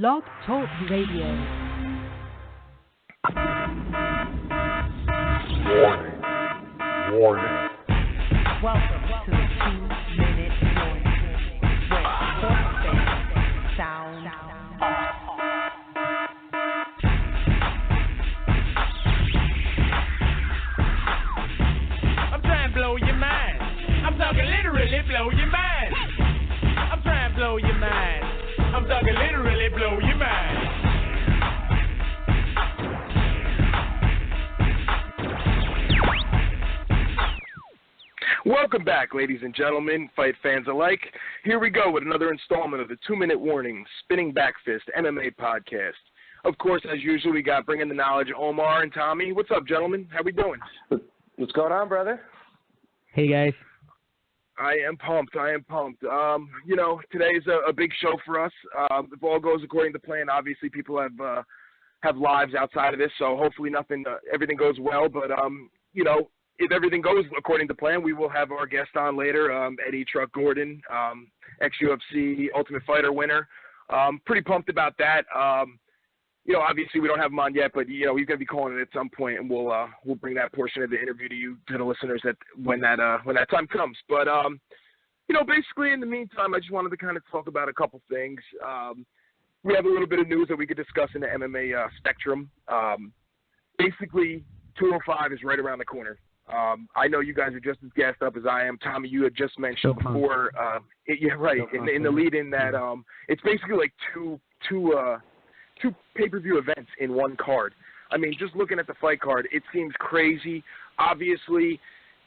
Blog Talk Radio. Warning. Warning. Welcome to the 2-minute warning. Where sports fans sound off. I'm trying to blow your mind. I'm talking literally blow your mind. I'm trying to blow your mind. I'm talking literally blow your mind. Welcome back, ladies and gentlemen, fight fans alike. Here we go with another installment of the 2-minute warning, Spinning Backfist MMA podcast. Of course, as usual, we got Bringing the Knowledge, Omar and Tommy. What's up, gentlemen? How we doing? What's going on, brother? Hey, guys. I am pumped. Today is a big show for us. If all goes according to plan, obviously people have lives outside of this, so hopefully everything goes well. But, if everything goes according to plan, we will have our guest on later, Eddie Truck Gordon, ex-UFC Ultimate Fighter winner. Pretty pumped about that. Obviously we don't have him on yet, but he's going to be calling it at some point, and we'll bring that portion of the interview to the listeners when that time comes. But basically in the meantime, I just wanted to kind of talk about a couple things. We have a little bit of news that we could discuss in the MMA spectrum. Basically, 205 is right around the corner. I know you guys are just as gassed up as I am. Tommy, you had just mentioned before. In the lead-in that it's basically like two pay-per-view events in one card. I mean, just looking at the fight card, it seems crazy. Obviously,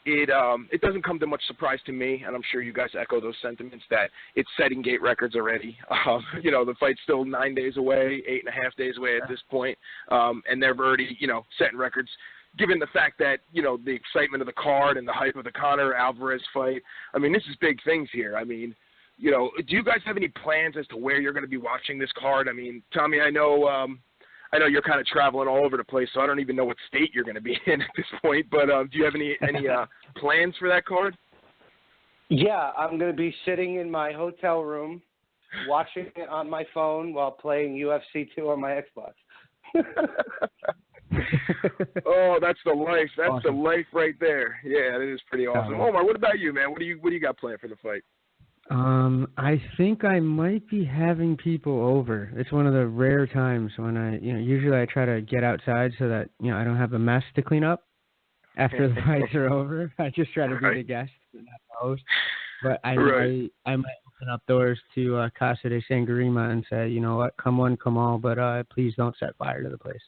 it doesn't come to much surprise to me, and I'm sure you guys echo those sentiments that it's setting gate records already. The fight's still 9 days away, 8.5 days away at this point, and they're already, setting records. Given the fact that, the excitement of the card and the hype of the Conor Alvarez fight, I mean, this is big things here. I mean, do you guys have any plans as to where you're going to be watching this card? I mean, Tommy, I know you're kind of traveling all over the place, so I don't even know what state you're going to be in at this point. But do you have any plans for that card? Yeah, I'm going to be sitting in my hotel room watching it on my phone while playing UFC 2 on my Xbox. Oh, that's the life. That's awesome. The life right there. Yeah, that is pretty awesome. Omar, what about you, man? What do you got planned for the fight? I think I might be having people over. It's one of the rare times when usually I try to get outside so that, I don't have a mess to clean up after the fights are over. I just try to be the guest and not the host. But I might open up doors to Casa de Sangria and say, you know what, come one, come all, but please don't set fire to the place.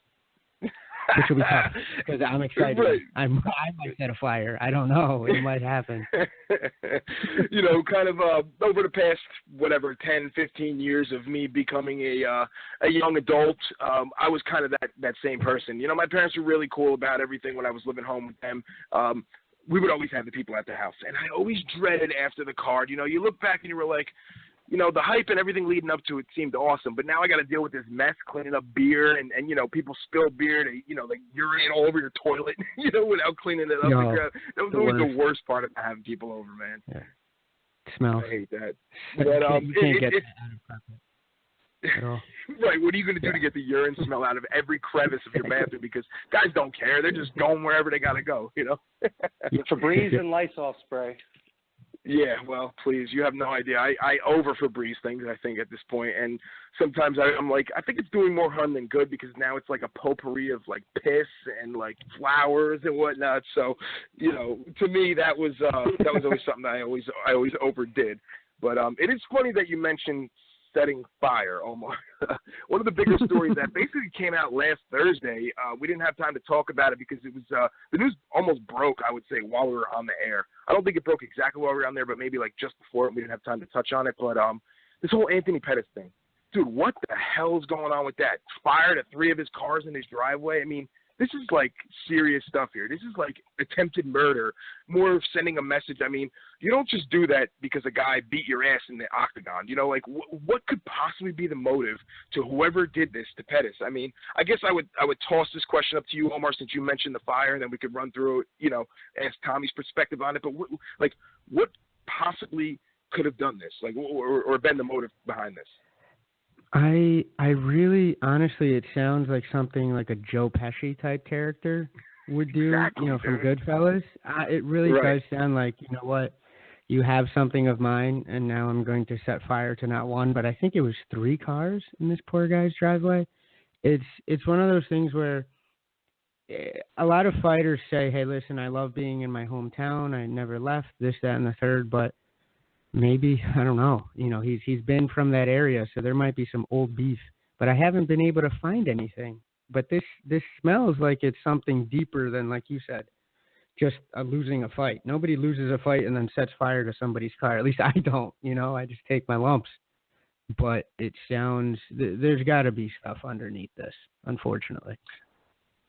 Which will be tough because I'm excited. Right. I might set a fire. I don't know. It might happen. Kind of over the past, 10, 15 years of me becoming a young adult, I was kind of that same person. My parents were really cool about everything when I was living home with them. We would always have the people at the house. And I always dreaded after the card. You look back and you were like, the hype and everything leading up to it seemed awesome, but now I got to deal with this mess, cleaning up beer, and people spill beer, they urinate all over your toilet, without cleaning it up. That was always the worst part of having people over, man. Yeah. It smells. I hate that. But, you can't get that out of carpet at all. Right, what are you going to do to get the urine smell out of every crevice of your bathroom? Because guys don't care. They're just going wherever they got to go, Febreze and Lysol spray. Yeah, well, please, you have no idea. I over Febreze things, I think, at this point. And sometimes I'm like, I think it's doing more harm than good because now it's like a potpourri of, piss and, flowers and whatnot. So, to me, that was always something that I always overdid. But it is funny that you mentioned setting fire, Omar. One of the bigger stories that basically came out last Thursday, we didn't have time to talk about it because it was the news almost broke, I would say, while we were on the air. I don't think it broke exactly while we were on there, but maybe just before, and we didn't have time to touch on it. But this whole Anthony Pettis thing, dude, what the hell is going on with that? Fired at 3 of his cars in his driveway. I mean, this is serious stuff here. This is attempted murder, more of sending a message. I mean, you don't just do that because a guy beat your ass in the octagon. What could possibly be the motive to whoever did this to Pettis? I mean, I guess I would toss this question up to you, Omar, since you mentioned the fire, and then we could run through it, ask Tommy's perspective on it. But what possibly could have done this, or been the motive behind this? I really, honestly, it sounds like something like a Joe Pesci type character would do, Exactly, from dude. Goodfellas. It really Right. does sound like, you know what, you have something of mine, and now I'm going to set fire to not one, but I think it was 3 cars in this poor guy's driveway. It's one of those things where a lot of fighters say, "Hey, listen, I love being in my hometown. I never left this, that, and the third." But maybe I don't know. He's been from that area, so there might be some old beef. But I haven't been able to find anything. But this smells like it's something deeper than, like you said, just losing a fight. Nobody loses a fight and then sets fire to somebody's car. At least I don't. I just take my lumps. But it sounds there's got to be stuff underneath this, unfortunately.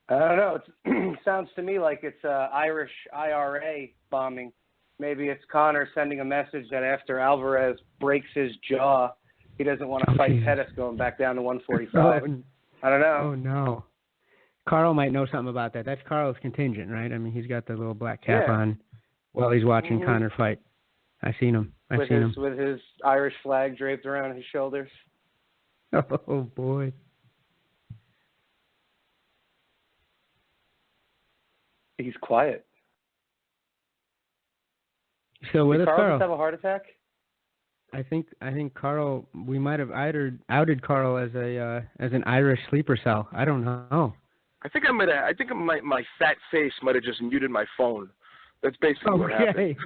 I don't know. It sounds to me like it's Irish IRA bombing. Maybe it's Connor sending a message that after Alvarez breaks his jaw, he doesn't want to fight Pettis going back down to 145. I don't know. Oh, no. Carl might know something about that. That's Carl's contingent, right? I mean, he's got the little black cap on while he's watching Connor fight. I seen him. With his Irish flag draped around his shoulders. Oh, boy. He's quiet. So with Did us, Carl Carl. just have a heart attack? I think Carl. We might have outed Carl as an Irish sleeper cell. I don't know. I think my fat face might have just muted my phone. That's basically what happened.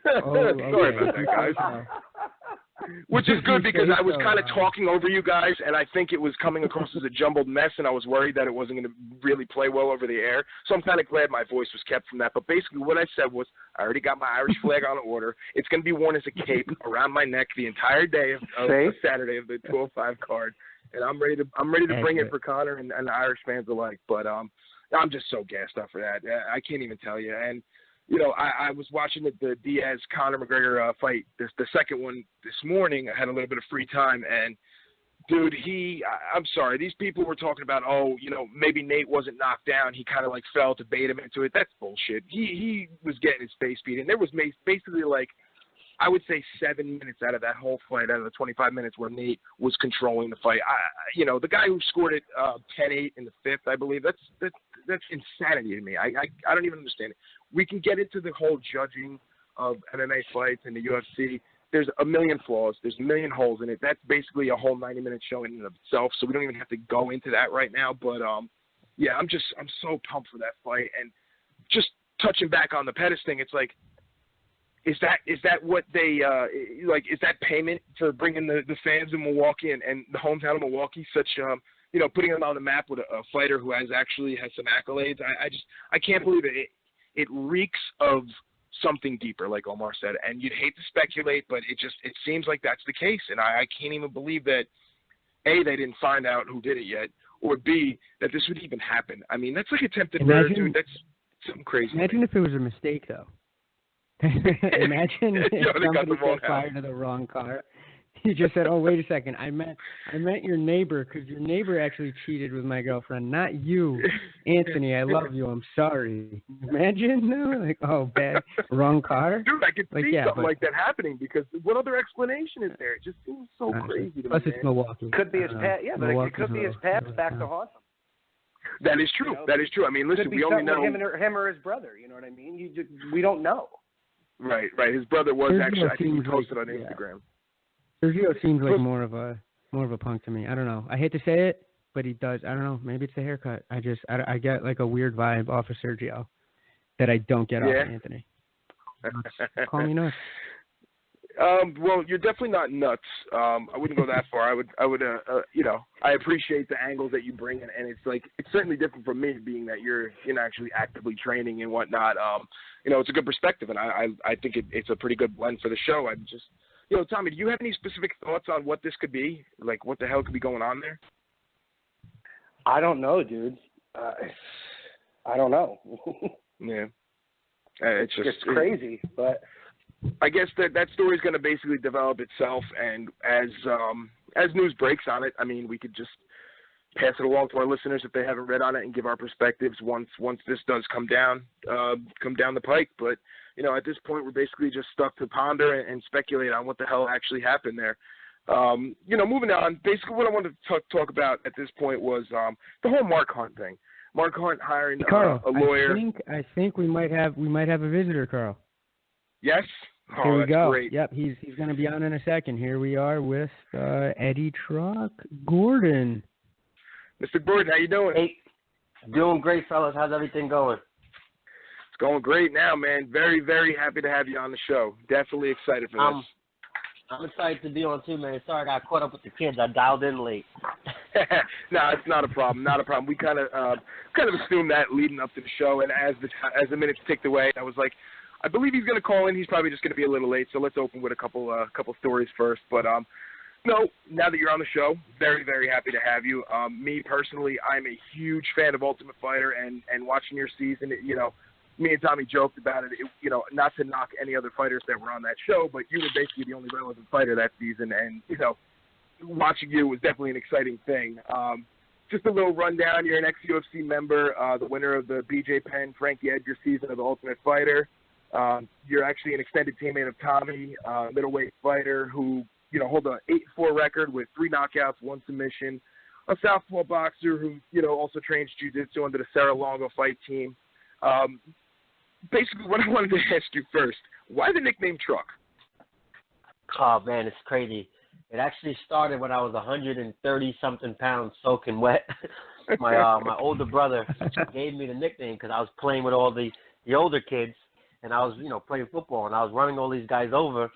Sorry about that, guys. Which is good because I was kind of talking over you guys, and I think it was coming across as a jumbled mess, and I was worried that it wasn't going to really play well over the air. So I'm kind of glad my voice was kept from that. But basically what I said was I already got my Irish flag on order. It's going to be worn as a cape around my neck the entire day of Saturday of the 205 card. And I'm ready to bring it for Connor and the Irish fans alike. But I'm just so gassed up for that. I can't even tell you. And I was watching the Diaz-Conor McGregor fight, the second one this morning. I had a little bit of free time, and, dude, I'm sorry, these people were talking about, maybe Nate wasn't knocked down. He kind of, fell to bait him into it. That's bullshit. He was getting his face beat, and there was basically, I would say 7 minutes out of that whole fight, out of the 25 minutes where Nate was controlling the fight. The guy who scored it 10-8 in the fifth, I believe, that's insanity to me. I don't even understand it. We can get into the whole judging of MMA fights and the UFC. There's a million flaws. There's a million holes in it. That's basically a whole 90-minute show in and of itself, so we don't even have to go into that right now. But, I'm so pumped for that fight. And just touching back on the Pettis thing, it's like, is that what they is that payment for bringing the fans in Milwaukee and the hometown of Milwaukee such putting them on the map with a fighter who has some accolades? I can't believe it. It reeks of something deeper, like Omar said, and you'd hate to speculate, but it seems like that's the case, and I can't even believe that A, they didn't find out who did it yet, or B, that this would even happen. I mean, that's like attempted murder, dude. That's something crazy. Imagine if it was a mistake, though. Imagine if somebody set fire to the wrong car. You just said, "Oh, wait a second. I meant your neighbor, because your neighbor actually cheated with my girlfriend, not you, Anthony. I love you. I'm sorry." Imagine, bad, wrong car. Dude, I could see something like that happening, because what other explanation is there? It just seems so crazy to me. Plus, it's Milwaukee. Could be his past. Yeah, but it could be his past back to haunt him. That is true. That is true. I mean, listen, we only know him or his brother. You know what I mean? We don't know. Right. His brother was actually. I think he posted on Instagram. Sergio seems like more of a punk to me. I don't know. I hate to say it, but he does. I don't know. Maybe it's the haircut. I get like a weird vibe off of Sergio that I don't get off of Anthony. Call me nuts. Well, you're definitely not nuts. I wouldn't go that far. I would. I appreciate the angles that you bring in, and it's certainly different from me, being that you're actually actively training and whatnot. It's a good perspective, and I think it's a pretty good blend for the show. I'm just. Tommy, do you have any specific thoughts on what this could be? Like, what the hell could be going on there? I don't know, dude. I don't know. Yeah. It's crazy, but I guess that story is going to basically develop itself, and as news breaks on it, I mean, we could just pass it along to our listeners if they haven't read on it and give our perspectives once this does come down the pike. But at this point, we're basically just stuck to ponder and speculate on what the hell actually happened there. Moving on, basically what I wanted to talk about at this point was the whole Mark Hunt thing. Mark Hunt hiring Carl, a lawyer. I think we might have a visitor, Carl. Yes? Oh, Here we that's go. Great. Yep, he's going to be on in a second. Here we are with Eddie Truck Gordon. Mr. Gordon, how you doing? Hey, doing great, fellas. How's everything going? It's going great now, man. Very, very happy to have you on the show. Definitely excited for this. I'm excited to be on too, man. Sorry I got caught up with the kids. I dialed in late. No, it's not a problem. Not a problem. We kind of assumed that leading up to the show, and as the minutes ticked away, I was like, I believe he's going to call in. He's probably just going to be a little late, so let's open with a couple stories first. But no, now that you're on the show, very, very happy to have you. Me personally, I'm a huge fan of Ultimate Fighter, and watching your season, me and Tommy joked about it, not to knock any other fighters that were on that show, but you were basically the only relevant fighter that season, and, watching you was definitely an exciting thing. Just a little rundown, you're an ex-UFC member, the winner of the BJ Penn, Frankie Edgar season of the Ultimate Fighter. You're actually an extended teammate of Tommy, middleweight fighter who, hold an 8-4 record with 3 knockouts, 1 submission, a southpaw boxer who, also trains jiu-jitsu under the Serra Longo fight team. Basically, what I wanted to ask you first, why the nickname Truck? Oh, man, it's crazy. It actually started when I was 130-something pounds soaking wet. My older brother gave me the nickname because I was playing with all the older kids, and I was, playing football, and I was running all these guys over,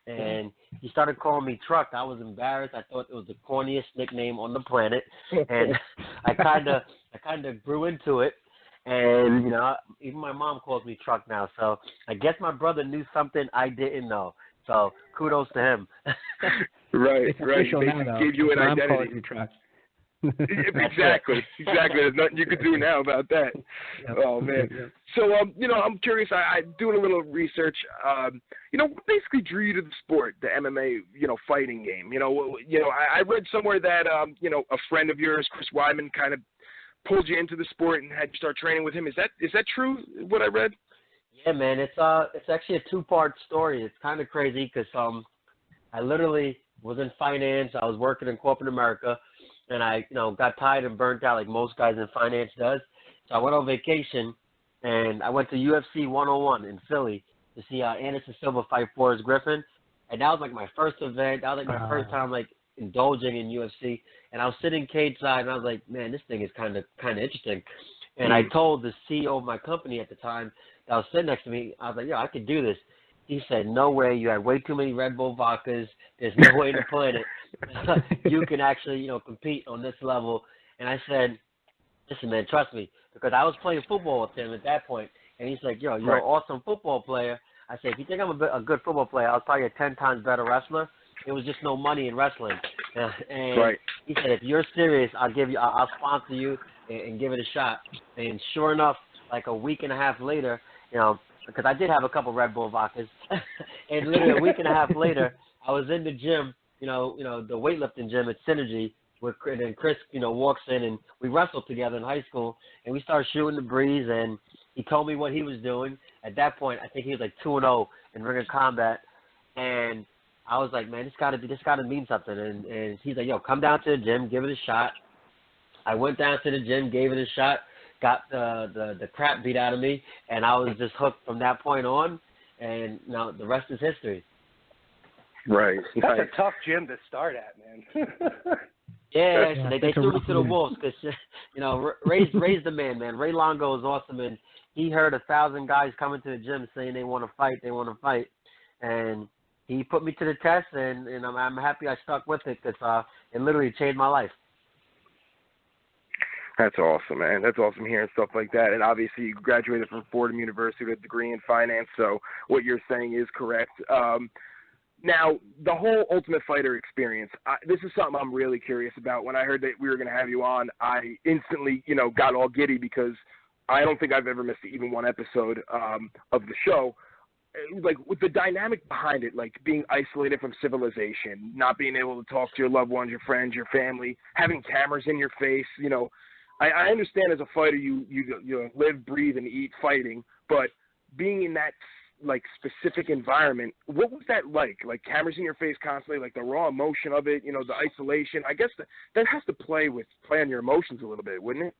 and he started calling me Truck. I was embarrassed. I thought it was the corniest nickname on the planet, and I kind of grew into it. And, even my mom calls me Truck now. So I guess my brother knew something I didn't know. So kudos to him. Right. Official They now, gave you an Mom identity. calls you Truck. Exactly. There's nothing you could do now about that. Yep. Oh, man. Yep. So, I'm curious. I'm doing a little research. What basically drew you to the sport, the MMA, fighting game? I read somewhere that, a friend of yours, Chris Weidman, kind of pulled you into the sport and had you start training with him. Is that true, what I read? Yeah, man. It's actually a 2-part story. It's kind of crazy because I literally was in finance. I was working in corporate America, and I got tired and burnt out like most guys in finance does. So I went on vacation, and I went to UFC 101 in Philly to see Anderson Silva fight Forrest Griffin, and that was like my first event. That was like my first time indulging in UFC, and I was sitting cage side, and I was like, man, this thing is kind of interesting. And I told the CEO of my company at the time that was sitting next to me, I was like, I could do this. He said, no way, you had way too many Red Bull vodkas. There's no way to plan it. You can actually, compete on this level. And I said, listen, man, trust me, because I was playing football with him at that point, and he's like, you're an awesome football player. I said, if you think I'm a good football player, I was probably a 10 times better wrestler. It was just no money in wrestling. And he said, if you're serious, I'll sponsor you and give it a shot. And sure enough, like a week and a half later, because I did have a couple Red Bull vodkas, and literally a week and a half later, I was in the gym, the weightlifting gym at Synergy, and then Chris, walks in, and we wrestled together in high school, and we started shooting the breeze, and he told me what he was doing. At that point, I think he was like 2-0 in ring of combat, and I was like, man, this got to mean something. And he's like, come down to the gym, give it a shot. I went down to the gym, gave it a shot, got the crap beat out of me, and I was just hooked from that point on. And now the rest is history. Right. That's a tough gym to start at, man. Yeah, they threw me to the wolves because, Ray's the man. Ray Longo is awesome, and he heard 1,000 guys coming to the gym saying they want to fight, and he put me to the test, and I'm happy I stuck with it because it literally changed my life. That's awesome, man. That's awesome hearing stuff like that. And obviously you graduated from Fordham University with a degree in finance, so what you're saying is correct. Now, the whole Ultimate Fighter experience, this is something I'm really curious about. When I heard that we were going to have you on, I instantly, got all giddy because I don't think I've ever missed even one episode of the show. Like, with the dynamic behind it, like being isolated from civilization, not being able to talk to your loved ones, your friends, your family, having cameras in your face, I understand as a fighter you live, breathe, and eat fighting, but being in that like specific environment. What was that like? Like cameras in your face constantly, like the raw emotion of it, you know, the isolation. I guess that has to play on your emotions a little bit, wouldn't it?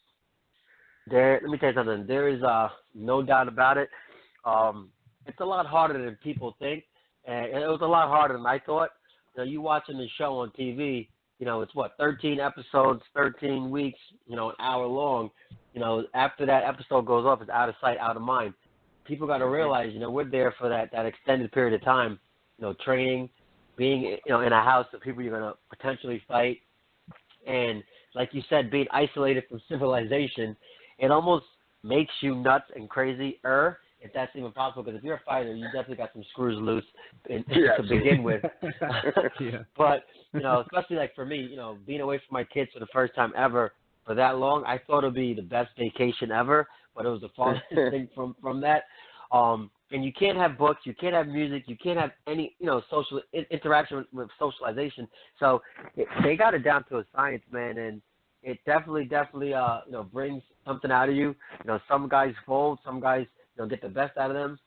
Let me tell you something. There is no doubt about it. It's a lot harder than people think, and it was a lot harder than I thought. You know, you watching the show on TV, you know, it's 13 episodes, 13 weeks, you know, an hour long. You know, after that episode goes off, it's out of sight, out of mind. People got to realize, you know, we're there for that extended period of time, you know, training, being, you know, in a house of people you're going to potentially fight. And like you said, being isolated from civilization, it almost makes you nuts and crazy, if that's even possible, because if you're a fighter, you definitely got some screws loose to begin with. Yeah. But, you know, especially like for me, you know, being away from my kids for the first time ever for that long, I thought it would be the best vacation ever, but it was the farthest thing from that. And you can't have books, you can't have music, you can't have any, you know, social interaction with socialization. So they got it down to a science, man, and it definitely, you know, brings something out of you. You know, some guys fold, some guys, you know, get the best out of them,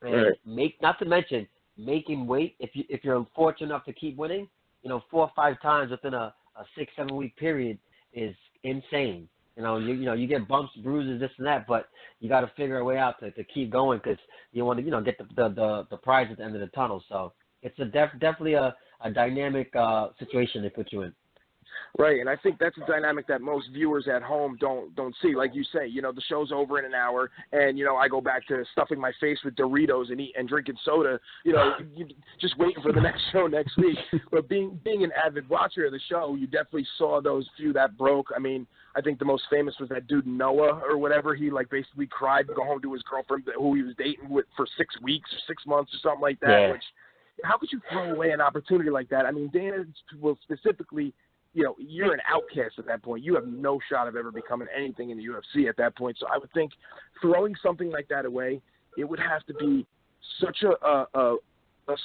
and not to mention making weight. If you're fortunate enough to keep winning, you know, 4 or 5 times within a 6-7 week period is insane. You know, you get bumps, bruises, this and that, but you got to figure a way out to keep going because you want to, you know, get the prize at the end of the tunnel. So it's definitely a dynamic situation they put you in. Right, and I think that's a dynamic that most viewers at home don't see. Like you say, you know, the show's over in an hour, and you know, I go back to stuffing my face with Doritos and drinking soda. You know, just waiting for the next show next week. But being an avid watcher of the show, you definitely saw those few that broke. I mean, I think the most famous was that dude Noah or whatever. He like basically cried to go home to his girlfriend who he was dating with for 6 weeks or 6 months or something like that. Yeah. Which, how could you throw away an opportunity like that? I mean, Dana will specifically. You know, you're an outcast at that point. You have no shot of ever becoming anything in the UFC at that point. So I would think throwing something like that away, it would have to be such a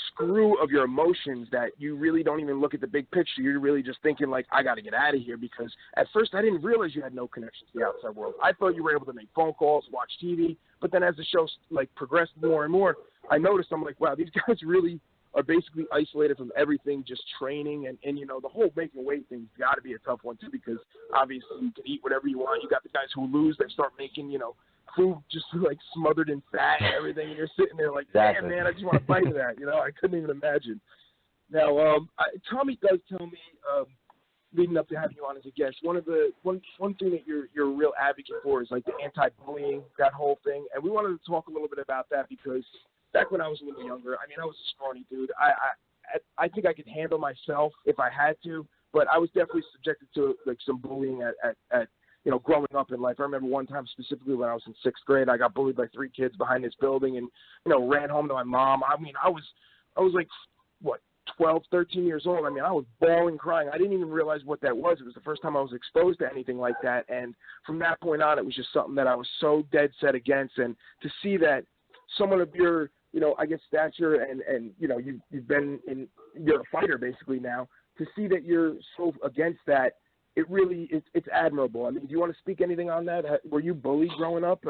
screw of your emotions that you really don't even look at the big picture. You're really just thinking like, I got to get out of here, because at first I didn't realize you had no connection to the outside world. I thought you were able to make phone calls, watch TV, but then as the show like progressed more and more, I noticed, I'm like, wow, these guys really are basically isolated from everything, just training, and you know, the whole making weight thing's got to be a tough one too, because obviously you can eat whatever you want. You got the guys who lose, they start making, you know, food just like smothered in fat and everything, and you're sitting there like, damn, man, I just want to bite of that. You know, I couldn't even imagine. Now, Tommy does tell me, leading up to having you on as a guest, one thing that you're a real advocate for is like the anti-bullying, that whole thing, and we wanted to talk a little bit about that because back when I was a little younger, I mean, I was a scrawny dude. I think I could handle myself if I had to, but I was definitely subjected to like some bullying at you know, growing up in life. I remember one time specifically when I was in 6th grade, I got bullied by 3 kids behind this building, and you know, ran home to my mom. I mean, I was like, what, 12, 13 years old. I mean, I was bawling, crying. I didn't even realize what that was. It was the first time I was exposed to anything like that, and from that point on, it was just something that I was so dead set against. And to see that someone of your, you know, I guess stature and you know, you've been in, you're a fighter basically now, to see that you're so against that, it really, it's admirable. I mean, do you want to speak anything on that? Were you bullied growing up?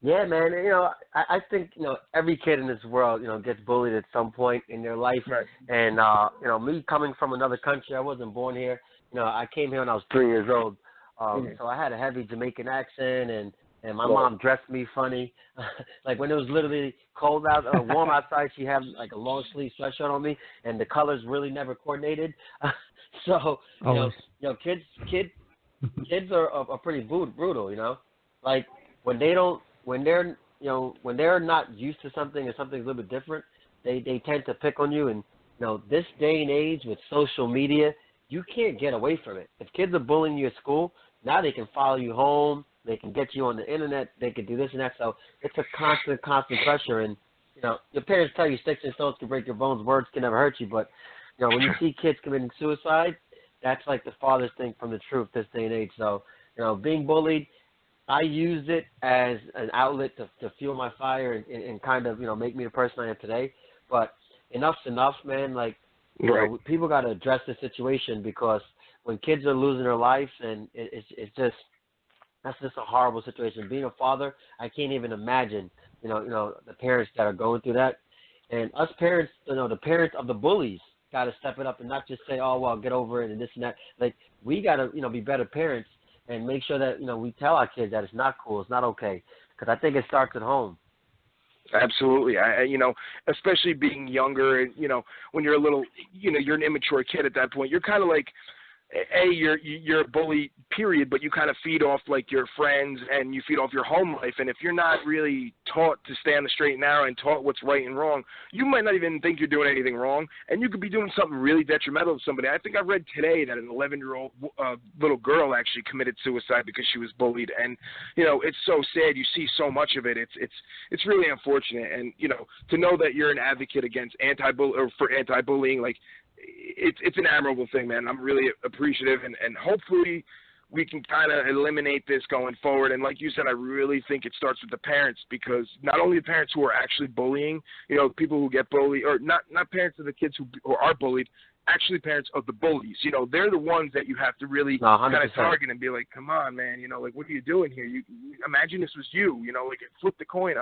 Yeah, man. You know, I think, you know, every kid in this world, you know, gets bullied at some point in their life. Right. And, you know, me coming from another country, I wasn't born here. You know, I came here when I was 3 years old. So I had a heavy Jamaican accent, and my mom dressed me funny. Like when it was literally cold out, warm outside, she had like a long sleeve sweatshirt on me, and the colors really never coordinated. So you know, kids are pretty brutal. You know, like when they're not used to something or something's a little bit different, they tend to pick on you. And you know, this day and age with social media, you can't get away from it. If kids are bullying you at school, now they can follow you home. They can get you on the internet. They can do this and that. So it's a constant pressure. And, you know, your parents tell you sticks and stones can break your bones. Words can never hurt you. But, you know, when you see kids committing suicide, that's like the farthest thing from the truth this day and age. So, you know, being bullied, I used it as an outlet to fuel my fire and kind of, you know, make me the person I am today. But enough's enough, man. Like, you know, people got to address the situation, because when kids are losing their life, and it's just, That's just a horrible situation. Being a father, I can't even imagine, the parents that are going through that. And us parents, the parents of the bullies got to step it up and not just say, oh, well, get over it and this and that. Like, we got to, be better parents and make sure that, we tell our kids that it's not cool, it's not okay. Because I think it starts at home. Absolutely. Especially being younger and, when you're a little, you're an immature kid at that point, you're kind of like, you're a bully, period, but you kind of feed off, like, your friends and you feed off your home life. And if you're not really taught to stay on the straight and narrow and taught what's right and wrong, you might not even think you're doing anything wrong, and you could be doing something really detrimental to somebody. I think I read today that an 11-year-old little girl actually committed suicide because she was bullied. And, it's so sad. You see so much of it. It's really unfortunate. And, to know that you're an advocate against for anti-bullying, like, it's an admirable thing, man. I'm really appreciative, and hopefully we can kind of eliminate this going forward. And like you said, I really think it starts with the parents, because not only the parents who are actually bullying, people who get bullied, or not parents of the kids who are bullied, actually parents of the bullies. They're the ones that you have to really kind of target and be like, come on, man, like, what are you doing here? You imagine this was you, like, flip the coin.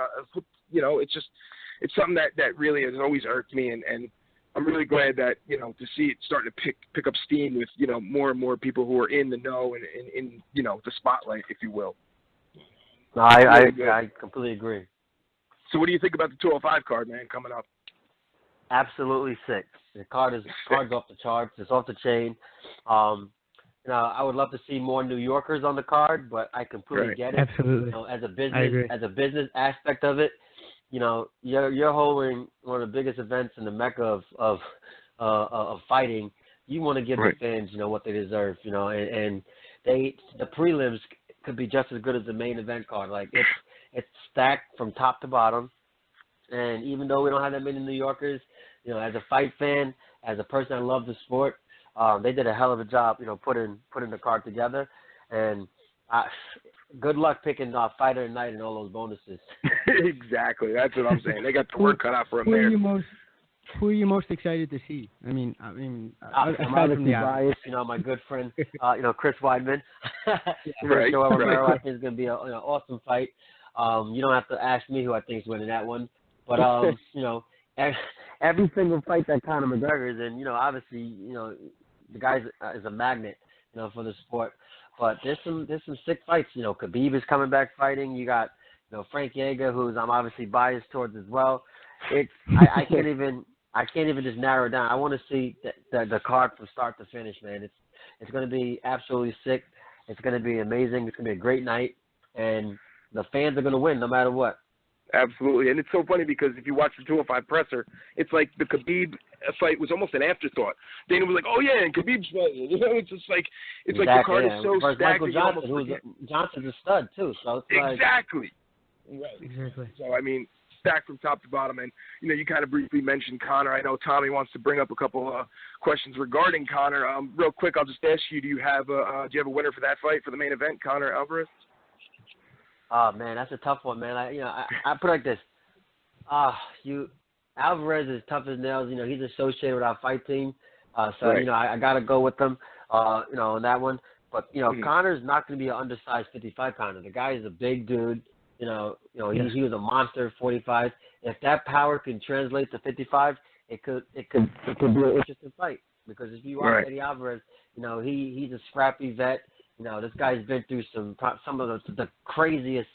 It's something that really has always irked me, and I'm really glad that, to see it starting to pick up steam with, more and more people who are in the know and in the spotlight, if you will. No, I completely agree. So what do you think about the 205 card, man, coming up? Absolutely sick. The card's off the charts. It's off the chain. I would love to see more New Yorkers on the card, but I completely get it. Absolutely. As a business aspect of it, you're holding one of the biggest events in the mecca of fighting. You want to give the fans, what they deserve, and the prelims could be just as good as the main event card. Like, it's stacked from top to bottom. And even though we don't have that many New Yorkers, as a fight fan, as a person that loves the sport, they did a hell of a job, putting the card together. And good luck picking Fighter of the Night and all those bonuses. Exactly. That's what I'm saying. They got the work cut out for them there. Who are you most excited to see? I'm obviously biased. My good friend, Chris Weidman. I think it's going to be an awesome fight. You don't have to ask me who I think is winning that one. But, every single fight that Conor McGregor is in, obviously, the guy is a magnet, for the sport. But there's some sick fights. Khabib is coming back fighting. You got, Frank Yeager, who's I'm obviously biased towards as well. I can't even just narrow it down. I want to see the card from start to finish, man. It's going to be absolutely sick. It's going to be amazing. It's going to be a great night, and the fans are going to win no matter what. Absolutely. And it's so funny because if you watch the 205 presser, it's like the Khabib fight was almost an afterthought. Dana was like, oh, yeah, and Khabib's fighting. It's just like, exactly, the card is so stacked. Michael Johnson, Johnson's a stud, too. So it's exactly. Right. Exactly. So, stacked from top to bottom. And, you kind of briefly mentioned Conor. I know Tommy wants to bring up a couple questions regarding Conor. Real quick, I'll just ask you, do you have a winner for that fight, for the main event, Conor Alvarez? Oh, man, that's a tough one, man. I put it like this. Alvarez is tough as nails. He's associated with our fight team. I got to go with them, on that one. But, Conor's not going to be an undersized 55-pounder. The guy is a big dude. He was a monster at 45. If that power can translate to 55, it could be an interesting fight. Because if you watch Eddie Alvarez, he's a scrappy vet. This guy's been through some of the craziest,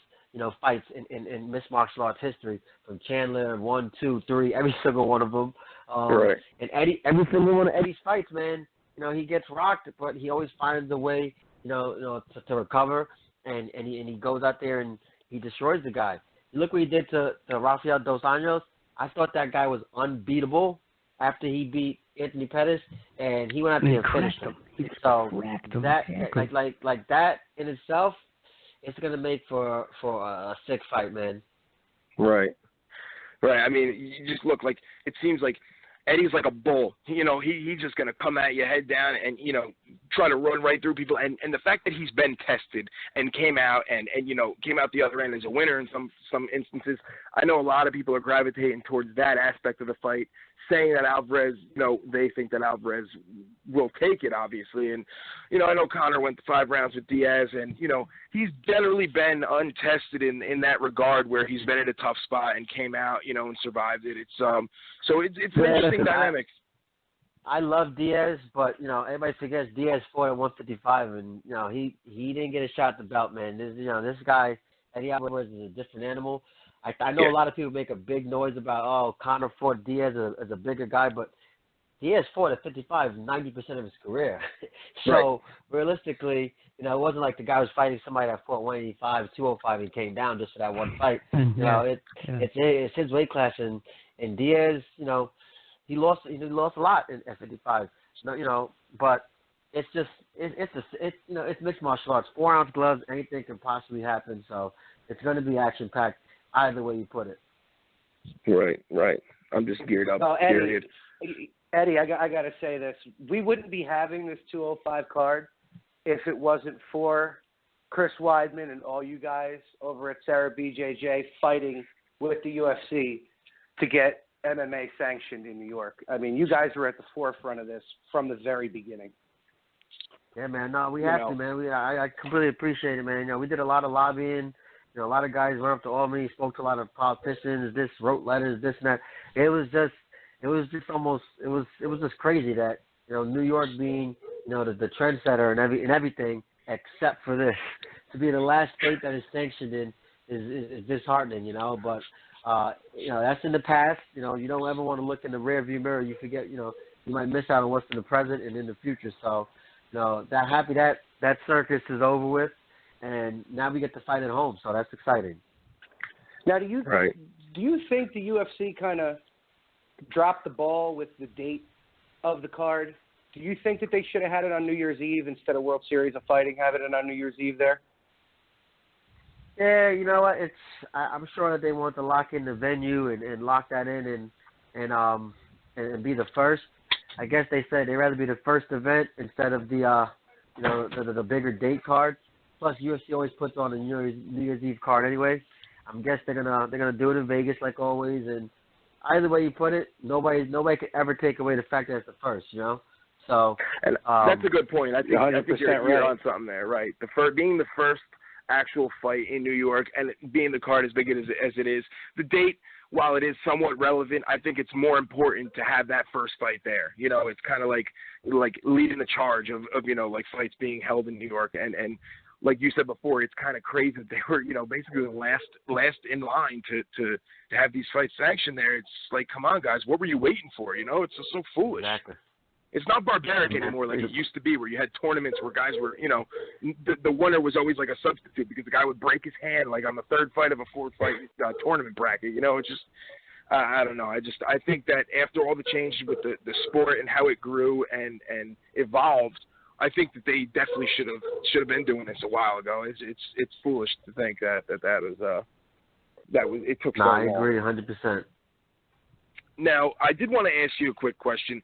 fights in mixed martial arts history, from Chandler, 1, 2, 3, every single one of them. And Eddie, every single one of Eddie's fights, man, he gets rocked, but he always finds a way, to recover, and he goes out there and he destroys the guy. You look what he did to Rafael Dos Anjos. I thought that guy was unbeatable after he beat Anthony Pettis, and he went out there and finished him. So that, like that in itself, it's gonna make for a sick fight, man. Right. You just look like, it seems like Eddie's like a bull. He's just gonna come at you head down and try to run right through people. And the fact that he's been tested and came out came out the other end as a winner in some instances. I know a lot of people are gravitating towards that aspect of the fight, saying that Alvarez, they think that Alvarez will take it, obviously. And, I know Conor went 5 rounds with Diaz, and, he's generally been untested in that regard where he's been in a tough spot and came out, and survived it. It's so it's an interesting dynamic. I love Diaz, but, everybody forgets Diaz fought at 155, and, he didn't get a shot at the belt, man. This guy, Eddie Alvarez, is a different animal. I know a lot of people make a big noise about, Conor fought Diaz as a bigger guy, but Diaz fought at 55 90% of his career. So, realistically, it wasn't like the guy was fighting somebody that fought 185, 205, and came down just for that one fight. It's his weight class, and Diaz, he lost a lot at 55. But it's just it's mixed martial arts. 4-ounce gloves, anything can possibly happen. So it's going to be action packed either way you put it. Right. I'm just geared up. Period. Eddie, I got to say this: we wouldn't be having this 205 card if it wasn't for Chris Weidman and all you guys over at Sarah BJJ fighting with the UFC to get MMA sanctioned in New York. I mean, you guys were at the forefront of this from the very beginning. Yeah, man. No, we have to, man. I completely appreciate it, man. We did a lot of lobbying. A lot of guys went up to Albany, spoke to a lot of politicians, wrote letters, this and that. It was just crazy that, New York being, the trendsetter and everything except for this. To be the last state that is sanctioned in is disheartening, but that's in the past. You don't ever want to look in the rearview mirror. You forget, you might miss out on what's in the present and in the future. So, happy that circus is over with, and now we get to fight at home. So that's exciting. Now, do you think the UFC kind of dropped the ball with the date of the card? Do you think that they should have had it on New Year's Eve instead of World Series of Fighting having it on New Year's Eve there? Yeah, you know what? I'm sure that they want to lock in the venue and lock that in and be the first. I guess they said they'd rather be the first event instead of the bigger date card. Plus, UFC always puts on a New Year's Eve card anyway. I'm guess they're gonna do it in Vegas like always. And either way you put it, nobody could ever take away the fact that it's the first. So and that's a good point. I think you're right on something there, right? Being the first actual fight in New York and being the card as big as it is, the date, while it is somewhat relevant, I think it's more important to have that first fight there. It's kind of like leading the charge of like fights being held in New York, and like you said before, it's kind of crazy that they were basically the last in line to have these fights sanctioned there. It's like, come on guys, what were you waiting for? It's just so foolish. Exactly. It's not barbaric anymore like it used to be, where you had tournaments where guys were, the winner was always like a substitute because the guy would break his hand like on the third fight of a 4-fight tournament bracket. It's just, I don't know. I think that after all the changes with the sport and how it grew and evolved, I think that they definitely should have been doing this a while ago. It's foolish to think that it took so long. I agree 100%. Now, I did want to ask you a quick question.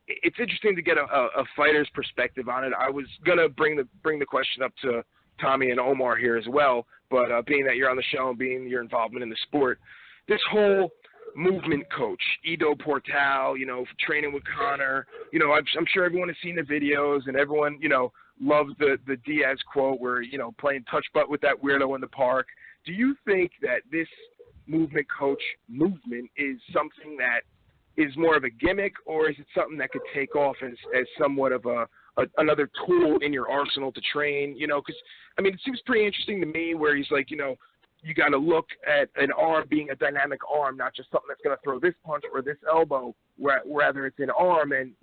It's interesting to get a fighter's perspective on it. I was gonna bring the question up to Tommy and Omar here as well, but being that you're on the show and being your involvement in the sport, this whole movement coach, Ido Portal, training with Conor, I'm sure everyone has seen the videos and everyone, loves the Diaz quote where, playing touch butt with that weirdo in the park. Do you think that this movement coach movement is something that is more of a gimmick, or is it something that could take off as somewhat of another tool in your arsenal to train? Because, it seems pretty interesting to me where he's like, you got to look at an arm being a dynamic arm, not just something that's going to throw this punch or this elbow, rather it's an arm. And,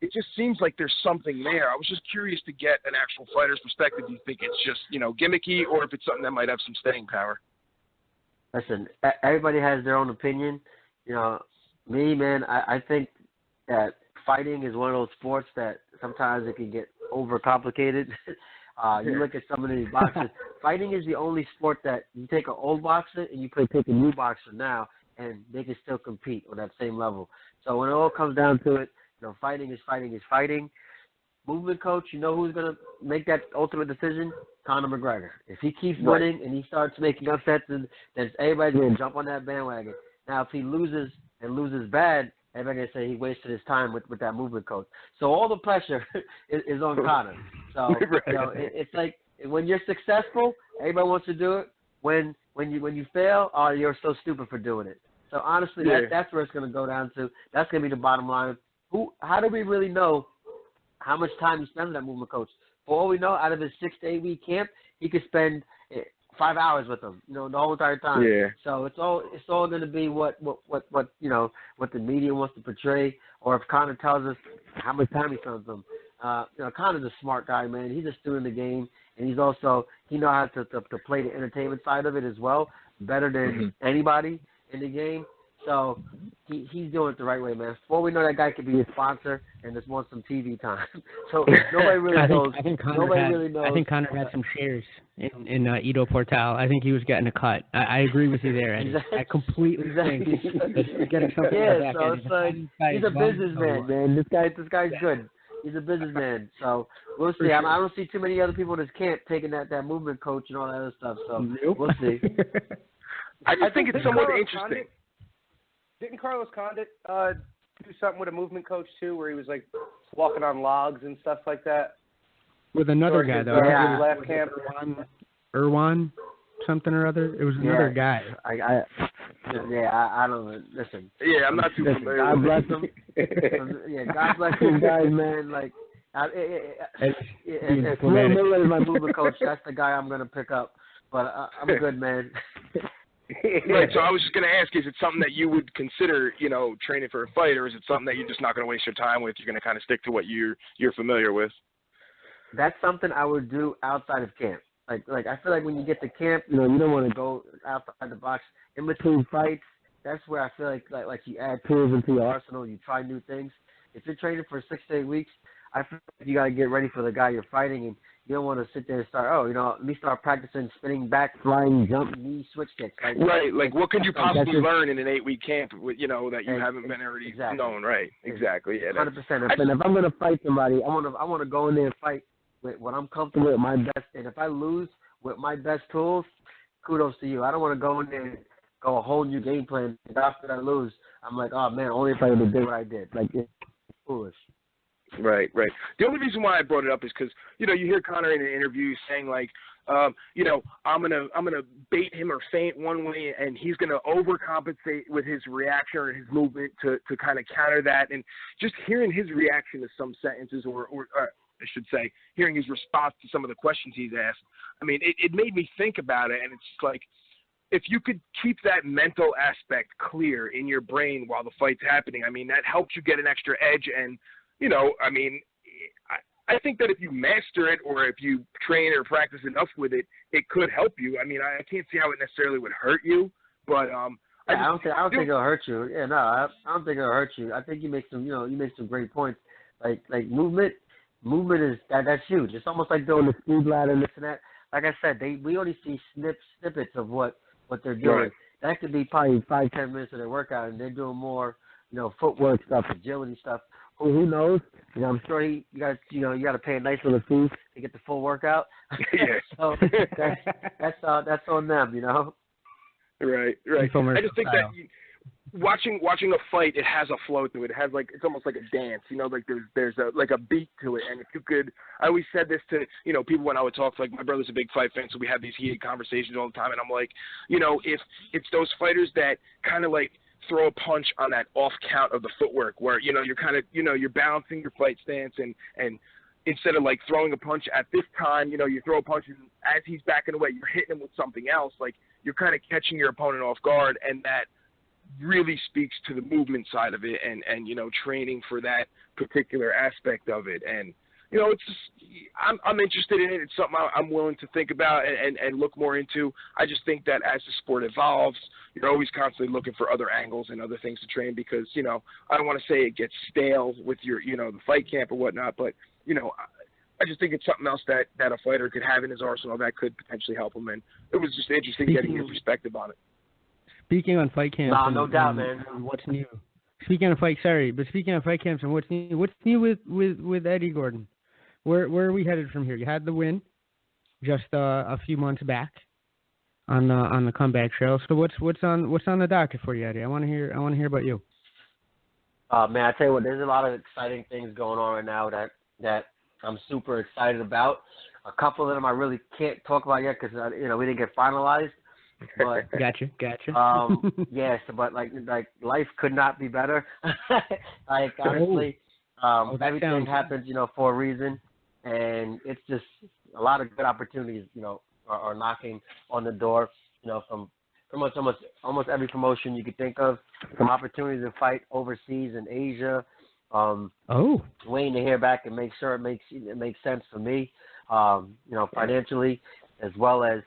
it just seems like there's something there. I was just curious to get an actual fighter's perspective. Do you think it's just, gimmicky, or if it's something that might have some staying power? Listen, everybody has their own opinion. Me, man, I think that fighting is one of those sports that sometimes it can get overcomplicated. You look at some of these boxers. Fighting is the only sport that you take an old boxer and you take a new boxer now, and they can still compete on that same level. So when it all comes down to it, fighting is fighting is fighting. Movement coach, who's going to make that ultimate decision? Conor McGregor. If he keeps winning and he starts making upsets, then everybody's going to jump on that bandwagon. Now, if he loses bad, everybody gonna say he wasted his time with that movement coach. So all the pressure is on Conor. So Right. you know, it's like when you're successful, everybody wants to do it. When you fail, oh, you're so stupid for doing it. So honestly, that's where it's gonna go down to. That's gonna be the bottom line. How do we really know how much time he spends with that movement coach? For all we know, out of his 6 to 8 week camp, he could spend 5 hours with them, you know, the whole entire time. Yeah. So it's all going to be what you know, what the media wants to portray, or if Conor tells us how much time he spends with them. You know, Conor's a smart guy, man. He's a student of the game, and he knows how to play the entertainment side of it as well, better than anybody in the game. So he's doing it the right way, man. Before we know, that guy could be a sponsor and just wants some TV time. So nobody really knows. I think Conor had some shares in Ido Portal. I think he was getting a cut. I agree with you there, Eddie. I completely think he's getting something. Yeah, so it's like he's a businessman, man. This guy's good. He's a businessman. So we'll see. I don't see too many other people in this camp taking that movement coach and all that other stuff. So we'll see. I think it's somewhat interesting. Didn't Carlos Condit do something with a movement coach too, where he was like walking on logs and stuff like that? With another guy though. Yeah. Last camp. Irwan, something or other. It was another guy. I don't know. Listen. Yeah, I'm not too familiar. God bless him. Yeah, God bless these guys, man. Like, if Will Miller is my movement coach, that's the guy I'm gonna pick up. But I'm good, man. Right, so I was just going to ask, is it something that you would consider, you know, training for a fight, or is it something that you're just not going to waste your time with? You're going to kind of stick to what you're familiar with? That's something I would do outside of camp. Like I feel like when you get to camp, you know, you don't want to go outside the box. In between fights, that's where I feel like you add tools into your arsenal. You try new things. If you're training for 6 to 8 weeks, I feel like you got to get ready for the guy you're fighting, and you don't want to sit there and start, let me start practicing spinning back, flying, jump, knee, switch kicks. Right. Like, what could you possibly learn in an 8-week camp, you know, that you haven't been already known? Right. Exactly. Yeah. 100%. If I'm going to fight somebody, I want to go in there and fight with what I'm comfortable with, my best. And if I lose with my best tools, kudos to you. I don't want to go in there and go a whole new game plan. And after I lose, I'm like, oh, man, only if I did what I did. Like, it's foolish. Right. The only reason why I brought it up is because, you know, you hear Conor in an interview saying, like, you know, I'm gonna bait him or feint one way, and he's gonna overcompensate with his reaction or his movement to kind of counter that. And just hearing his reaction to some sentences, or I should say, hearing his response to some of the questions he's asked, I mean, it made me think about it, and it's just like, if you could keep that mental aspect clear in your brain while the fight's happening, I mean, that helps you get an extra edge. And you know, I mean, I think that if you master it, or if you train or practice enough with it, it could help you. I mean, I can't see how it necessarily would hurt you, but I don't think it'll hurt you. Yeah, no, I don't think it'll hurt you. I think you make some great points. Like movement is that's huge. It's almost like doing the speed ladder and this and that. Like I said, we only see snippets of what they're doing. Right. That could be probably 5-10 minutes of their workout, and they're doing more, you know, footwork stuff, agility stuff. Who knows? You know, I'm sure you got to pay a nice little fee to get the full workout. Yeah. So that's on them, you know. Right. I just think that watching a fight, it has a flow to it. It has it's almost like a dance, you know, like there's a beat to it. And if you could, I always said this to, you know, people when I would talk. Like, my brother's a big fight fan, so we have these heated conversations all the time. And I'm like, you know, if it's those fighters that kind of like throw a punch on that off count of the footwork, where, you know, you're kind of, you know, you're balancing your fight stance, and instead of like throwing a punch at this time, you know, you throw a punch, and as he's backing away, you're hitting him with something else. Like, you're kind of catching your opponent off guard, and that really speaks to the movement side of it, and you know, training for that particular aspect of it. And you know, it's just, I'm interested in it. It's something I'm willing to think about and look more into. I just think that as the sport evolves, you're always constantly looking for other angles and other things to train, because, you know, I don't want to say it gets stale with your, you know, the fight camp or whatnot, but, you know, I just think it's something else that a fighter could have in his arsenal that could potentially help him. And it was just interesting getting your perspective on it. Speaking on fight camps, no doubt, man. What's new? Speaking of fight camps and what's new with Eddie Gordon? Where are we headed from here? You had the win just a few months back on the comeback trail. So what's on the docket for you, Eddie? I want to hear about you. Man, I tell you what, there's a lot of exciting things going on right now that I'm super excited about. A couple of them I really can't talk about yet because we didn't get finalized. But Gotcha. yes, but like life could not be better. Like honestly, everything happens, for a reason, and it's just a lot of good opportunities, are knocking on the door, from almost every promotion you could think of, some opportunities to fight overseas in Asia. Waiting to hear back and make sure it makes sense for me, financially, as well as,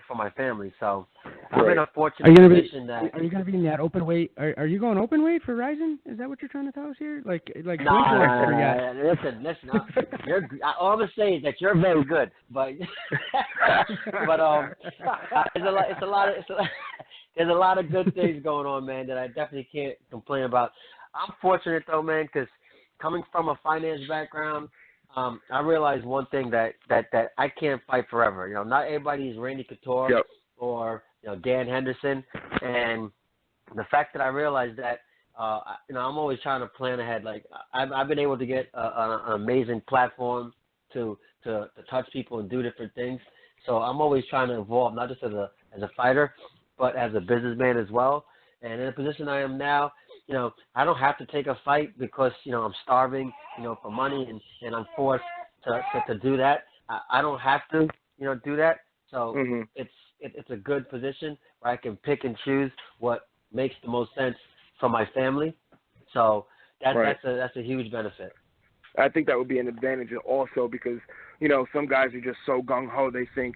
for my family. So I'm in a fortunate position that. Are you going to be in that open weight? Are you going open weight for Ryzen? Is that what you're trying to tell us here? Listen. All I'm gonna say is that you're very good, but there's a lot of good things going on, man, that I definitely can't complain about. I'm fortunate though, man, because coming from a finance background, I realized one thing that I can't fight forever. Not everybody is Randy Couture or Dan Henderson, and the fact that I realized that I'm always trying to plan ahead. Like I've been able to get an amazing platform to touch people and do different things. So I'm always trying to evolve, not just as a fighter, but as a businessman as well. And in the position I am now, I don't have to take a fight because, I'm starving, for money and I'm forced to do that. I don't have to, do that. So it's a good position where I can pick and choose what makes the most sense for my family. So that's a huge benefit. I think that would be an advantage also because, some guys are just so gung-ho. They think,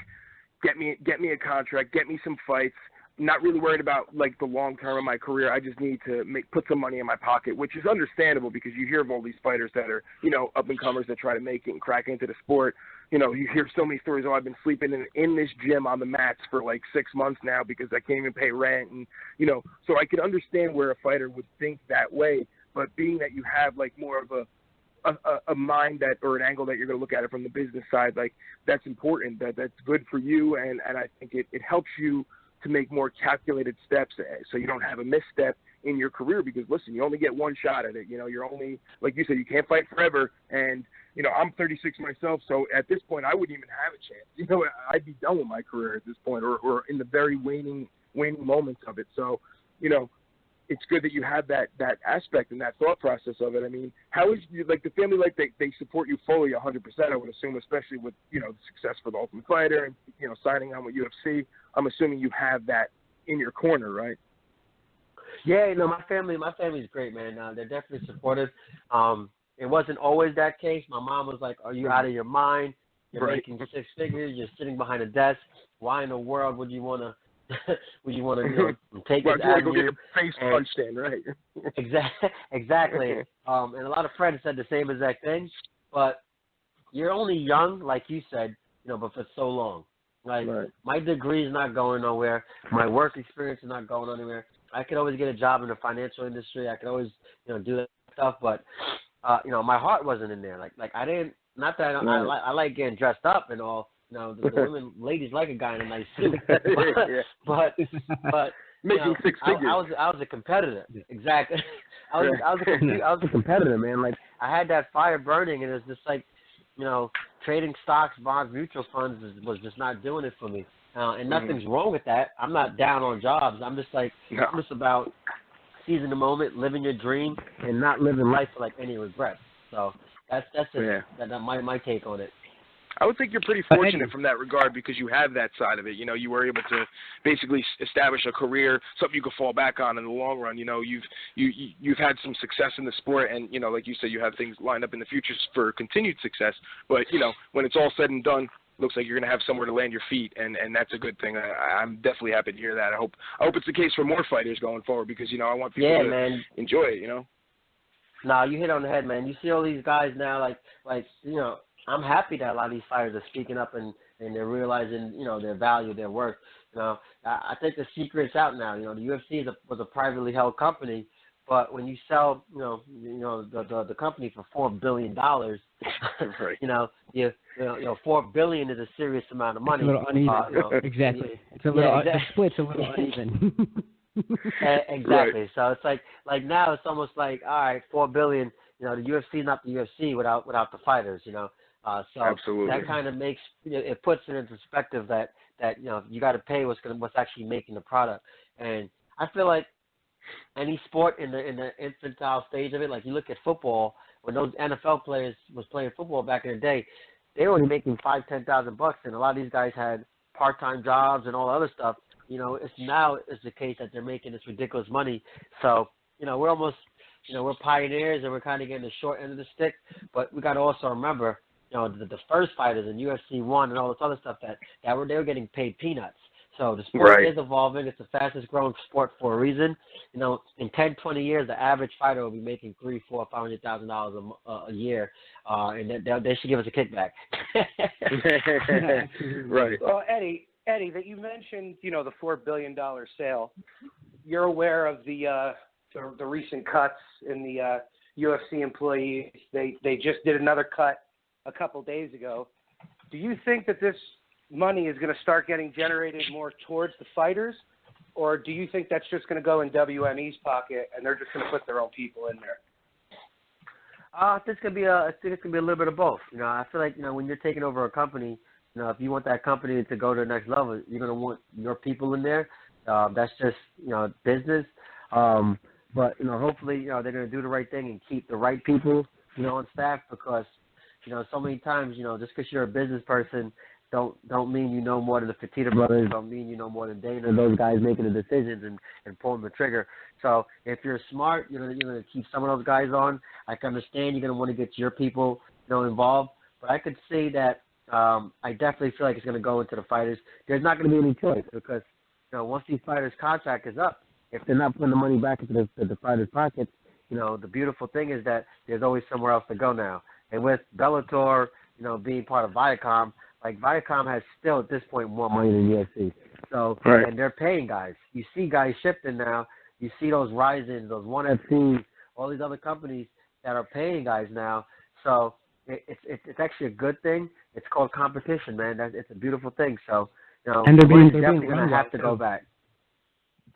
get me a contract, get me some fights. Not really worried about like the long term of my career. I just need to put some money in my pocket, which is understandable because you hear of all these fighters that are, up and comers that try to make it and crack into the sport. You hear so many stories. Oh, I've been sleeping in this gym on the mats for like 6 months now because I can't even pay rent. And, so I could understand where a fighter would think that way. But being that you have like more of a mind that or an angle that you're going to look at it from the business side, like that's important. That's good for you. And I think it helps you to make more calculated steps so you don't have a misstep in your career because, listen, you only get one shot at it. You're only, like you said, you can't fight forever. And, I'm 36 myself, so at this point I wouldn't even have a chance. I'd be done with my career at this point or in the very waning moments of it. So, it's good that you have that aspect and that thought process of it. I mean, how is like the family, like they support you fully 100%, I would assume, especially with, the success for the Ultimate Fighter and, signing on with UFC. I'm assuming you have that in your corner, right? Yeah, my family's great, man. They're definitely supportive. It wasn't always that case. My mom was like, "Are you out of your mind? You're making 6 figures. You're sitting behind a desk. Why in the world would you want to take this avenue?" Get a face punched in, right? Exactly. And a lot of friends said the same exact thing. But you're only young, like you said, but for so long. Like my degree is not going nowhere. My work experience is not going anywhere. I could always get a job in the financial industry. I could always, do that stuff. But, my heart wasn't in there. Like I didn't. Not that I like getting dressed up and all. The ladies like a guy in a nice suit. but making 6 figures. I was a competitor. Exactly. I was a competitor, man. Like I had that fire burning, and it was just like, trading stocks, bonds, mutual funds was just not doing it for me. And nothing's wrong with that. I'm not down on jobs. I'm just like, I'm just about seizing the moment, living your dream, and not living life with like any regrets. So that's just my take on it. I would think you're pretty fortunate from that regard because you have that side of it. You were able to basically establish a career, something you could fall back on in the long run. You've had some success in the sport, and like you said, you have things lined up in the future for continued success. But when it's all said and done, looks like you're going to have somewhere to land your feet, and that's a good thing. I'm definitely happy to hear that. I hope it's the case for more fighters going forward because I want people to enjoy it. Nah, you hit on the head, man. You see all these guys now, like I'm happy that a lot of these fighters are speaking up and they're realizing, their value, their worth. I think the secret's out now. The UFC was a privately held company, but when you sell, the company for $4 billion, $4 billion is a serious amount of money. It's a little uneven. Exactly. It's a little. The split's a little uneven. Exactly. Right. So it's like now it's almost like, all right, $4 billion. You know, the UFC is not the UFC without the fighters. You know, so Absolutely. that kind of makes, it puts it into perspective that you got to pay what's actually making the product. And I feel like any sport in the infantile stage of it, like you look at football, when those NFL players was playing football back in the day, they were only making $5,000-$10,000, and a lot of these guys had part-time jobs and all the other stuff. You know, it's the case that they're making this ridiculous money. So, you know, we're almost, you know, we're pioneers and we're kind of getting the short end of the stick. But we got to also remember, you know, the first fighters in UFC 1 and all this other stuff they were getting paid peanuts. So the sport is evolving. It's the fastest growing sport for a reason. You know, in 10, 20 years, the average fighter will be making $300,000, $400,000, $500,000 a year, and they should give us a kickback. Right. Well, Eddie, that you mentioned, you know, the $4 billion sale. You're aware of the recent cuts in the UFC employees. They just did another cut a couple days ago. Do you think that this money is going to start getting generated more towards the fighters, or do you think that's just going to go in WME's pocket and they're just going to put their own people in there? I think it's gonna be a little bit of both. You know, I feel like, you know, when you're taking over a company, you know, if you want that company to go to the next level, you're gonna want your people in there. That's just, you know, business. But you know, hopefully, you know, they're gonna do the right thing and keep the right people, you know, on staff, because, you know, so many times, you know, just because you're a business person, don't mean you know more than the Fertitta brothers, don't mean you know more than Dana, those guys making the decisions and pulling the trigger. So if you're smart, you're gonna keep some of those guys on. I can understand you're gonna want to get your people, you know, involved, but I could see that I definitely feel like it's gonna go into the fighters. There's not gonna be any choice, because, you know, once these fighters' contract is up, if they're not putting the money back into the fighters' pockets, you know, the beautiful thing is that there's always somewhere else to go now. And with Bellator, you know, being part of Viacom, like Viacom has still at this point more money than UFC. So, and they're paying guys. You see guys shifting now. You see those Ryzens, those ONE FC, all these other companies that are paying guys now. So it's actually a good thing. It's called competition, man. It's a beautiful thing. So, you know, and they're being definitely going run to have to well, go back.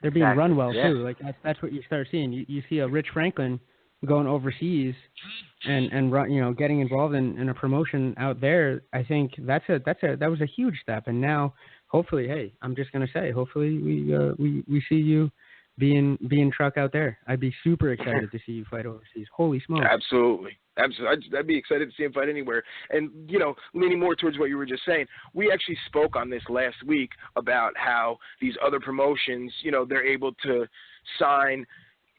They're being run well yeah. too. Like that's what you start seeing. You see a Rich Franklin going overseas and run, you know, getting involved in a promotion out there. I think that was a huge step. And now, hopefully, hey, I'm just gonna say, hopefully we see you being truck out there. I'd be super excited to see you fight overseas. Holy smokes! Absolutely. I'd be excited to see him fight anywhere. And, you know, leaning more towards what you were just saying, we actually spoke on this last week about how these other promotions, you know, they're able to sign,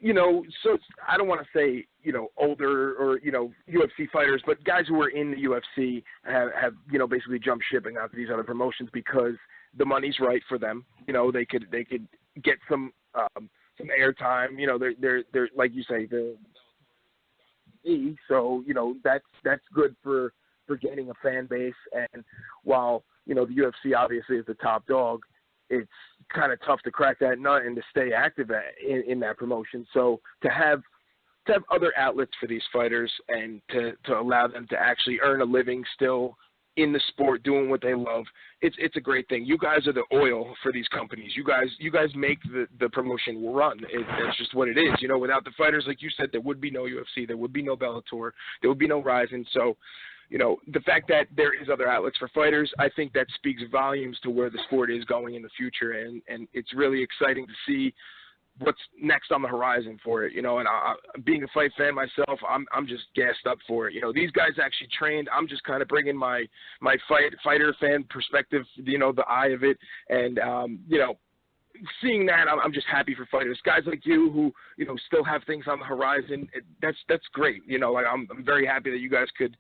you know, so I don't want to say, you know, older or, you know, UFC fighters, but guys who are in the UFC have you know, basically jumped ship and got to these other promotions because the money's right for them. You know, they could get some airtime. You know, they're like you say, so, you know, that's good for getting a fan base. And while, you know, the UFC obviously is the top dog, it's kind of tough to crack that nut and to stay active in that promotion. So to have other outlets for these fighters and to allow them to actually earn a living still in the sport, doing what they love, it's a great thing. You guys are the oil for these companies. You guys make the promotion run. It's just what it is. You know, without the fighters, like you said, there would be no UFC, there would be no Bellator, there would be no Ryzen. So, you know, the fact that there is other outlets for fighters, I think that speaks volumes to where the sport is going in the future, and it's really exciting to see what's next on the horizon for it, you know. And being a fight fan myself, I'm just gassed up for it. You know, these guys actually trained. I'm just kind of bringing my fighter fan perspective, you know, the eye of it, and you know, seeing that, I'm just happy for fighters, guys like you who, you know, still have things on the horizon. That's great. You know, like I'm very happy that you guys could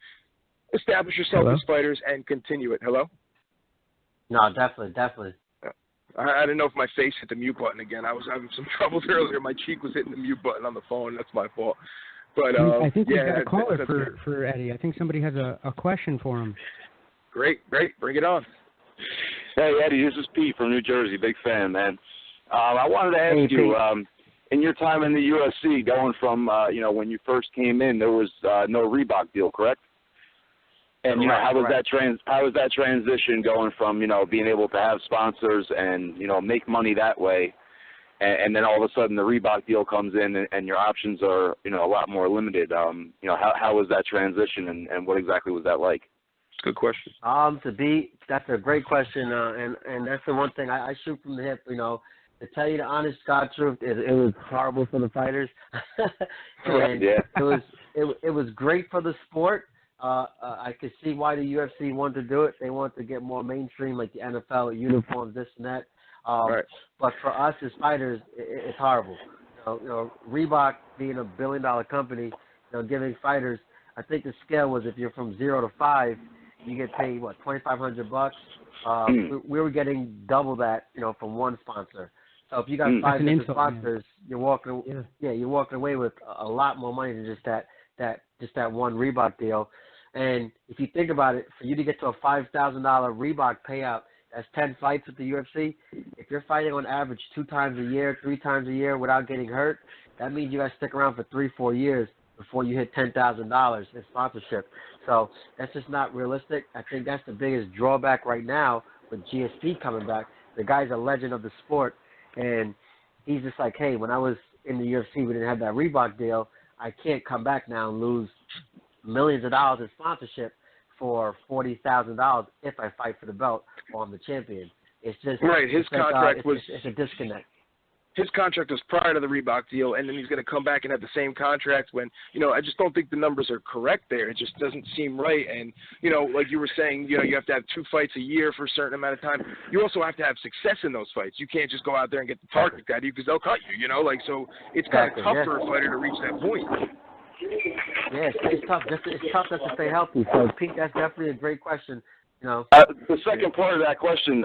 establish yourself as fighters and continue it. Hello? No, definitely. I didn't know if my face hit the mute button again. I was having some troubles earlier. My cheek was hitting the mute button on the phone. That's my fault. But I think we've yeah, got a caller for Eddie. I think somebody has a question for him. Great. Bring it on. Hey, Eddie, this is Pete from New Jersey. Big fan, man. I wanted to ask you, in your time in the UFC, going from, you know, when you first came in, there was no Reebok deal, correct? And, you know, how was that transition going from, you know, being able to have sponsors and, you know, make money that way and then all of a sudden the Reebok deal comes in, and your options are, you know, a lot more limited. You know, how was that transition, and what exactly was that like? Good question. That's a great question, and that's the one thing I shoot from the hip. You know, to tell you the honest God truth, it was horrible for the fighters. And yeah. it was great for the sport. I could see why the UFC wanted to do it. They wanted to get more mainstream, like the NFL uniforms, this and that. Right. But for us as fighters, it's horrible. You know, Reebok being $1 billion company, you know, giving fighters, I think the scale was if you're from 0 to 5, you get paid what, $2,500. We were getting double that, you know, from one sponsor. So if you got 5 different sponsors, you're walking, you're walking away with a lot more money than just that one Reebok deal. And if you think about it, for you to get to a $5,000 Reebok payout, that's 10 fights with the UFC. If you're fighting on average 2 times a year, 3 times a year without getting hurt, that means you got to stick around for 3-4 years before you hit $10,000 in sponsorship. So that's just not realistic. I think that's the biggest drawback right now with GSP coming back. The guy's a legend of the sport, and he's just like, hey, when I was in the UFC, we didn't have that Reebok deal. I can't come back now and lose millions of dollars in sponsorship for $40,000 if I fight for the belt or I'm the champion. It's just right. His contract was it's a disconnect. His contract was prior to the Reebok deal, and then he's going to come back and have the same contract when, you know, I just don't think the numbers are correct there. It just doesn't seem right. And, you know, like you were saying, you know, you have to have 2 fights a year for a certain amount of time. You also have to have success in those fights. You can't just go out there and get the target at you because they'll cut you, you know. Like, so it's kind of tough for a fighter to reach that point. Yeah, it's tough. It's tough just to stay healthy. So, Pete, that's definitely a great question. You know, the second part of that question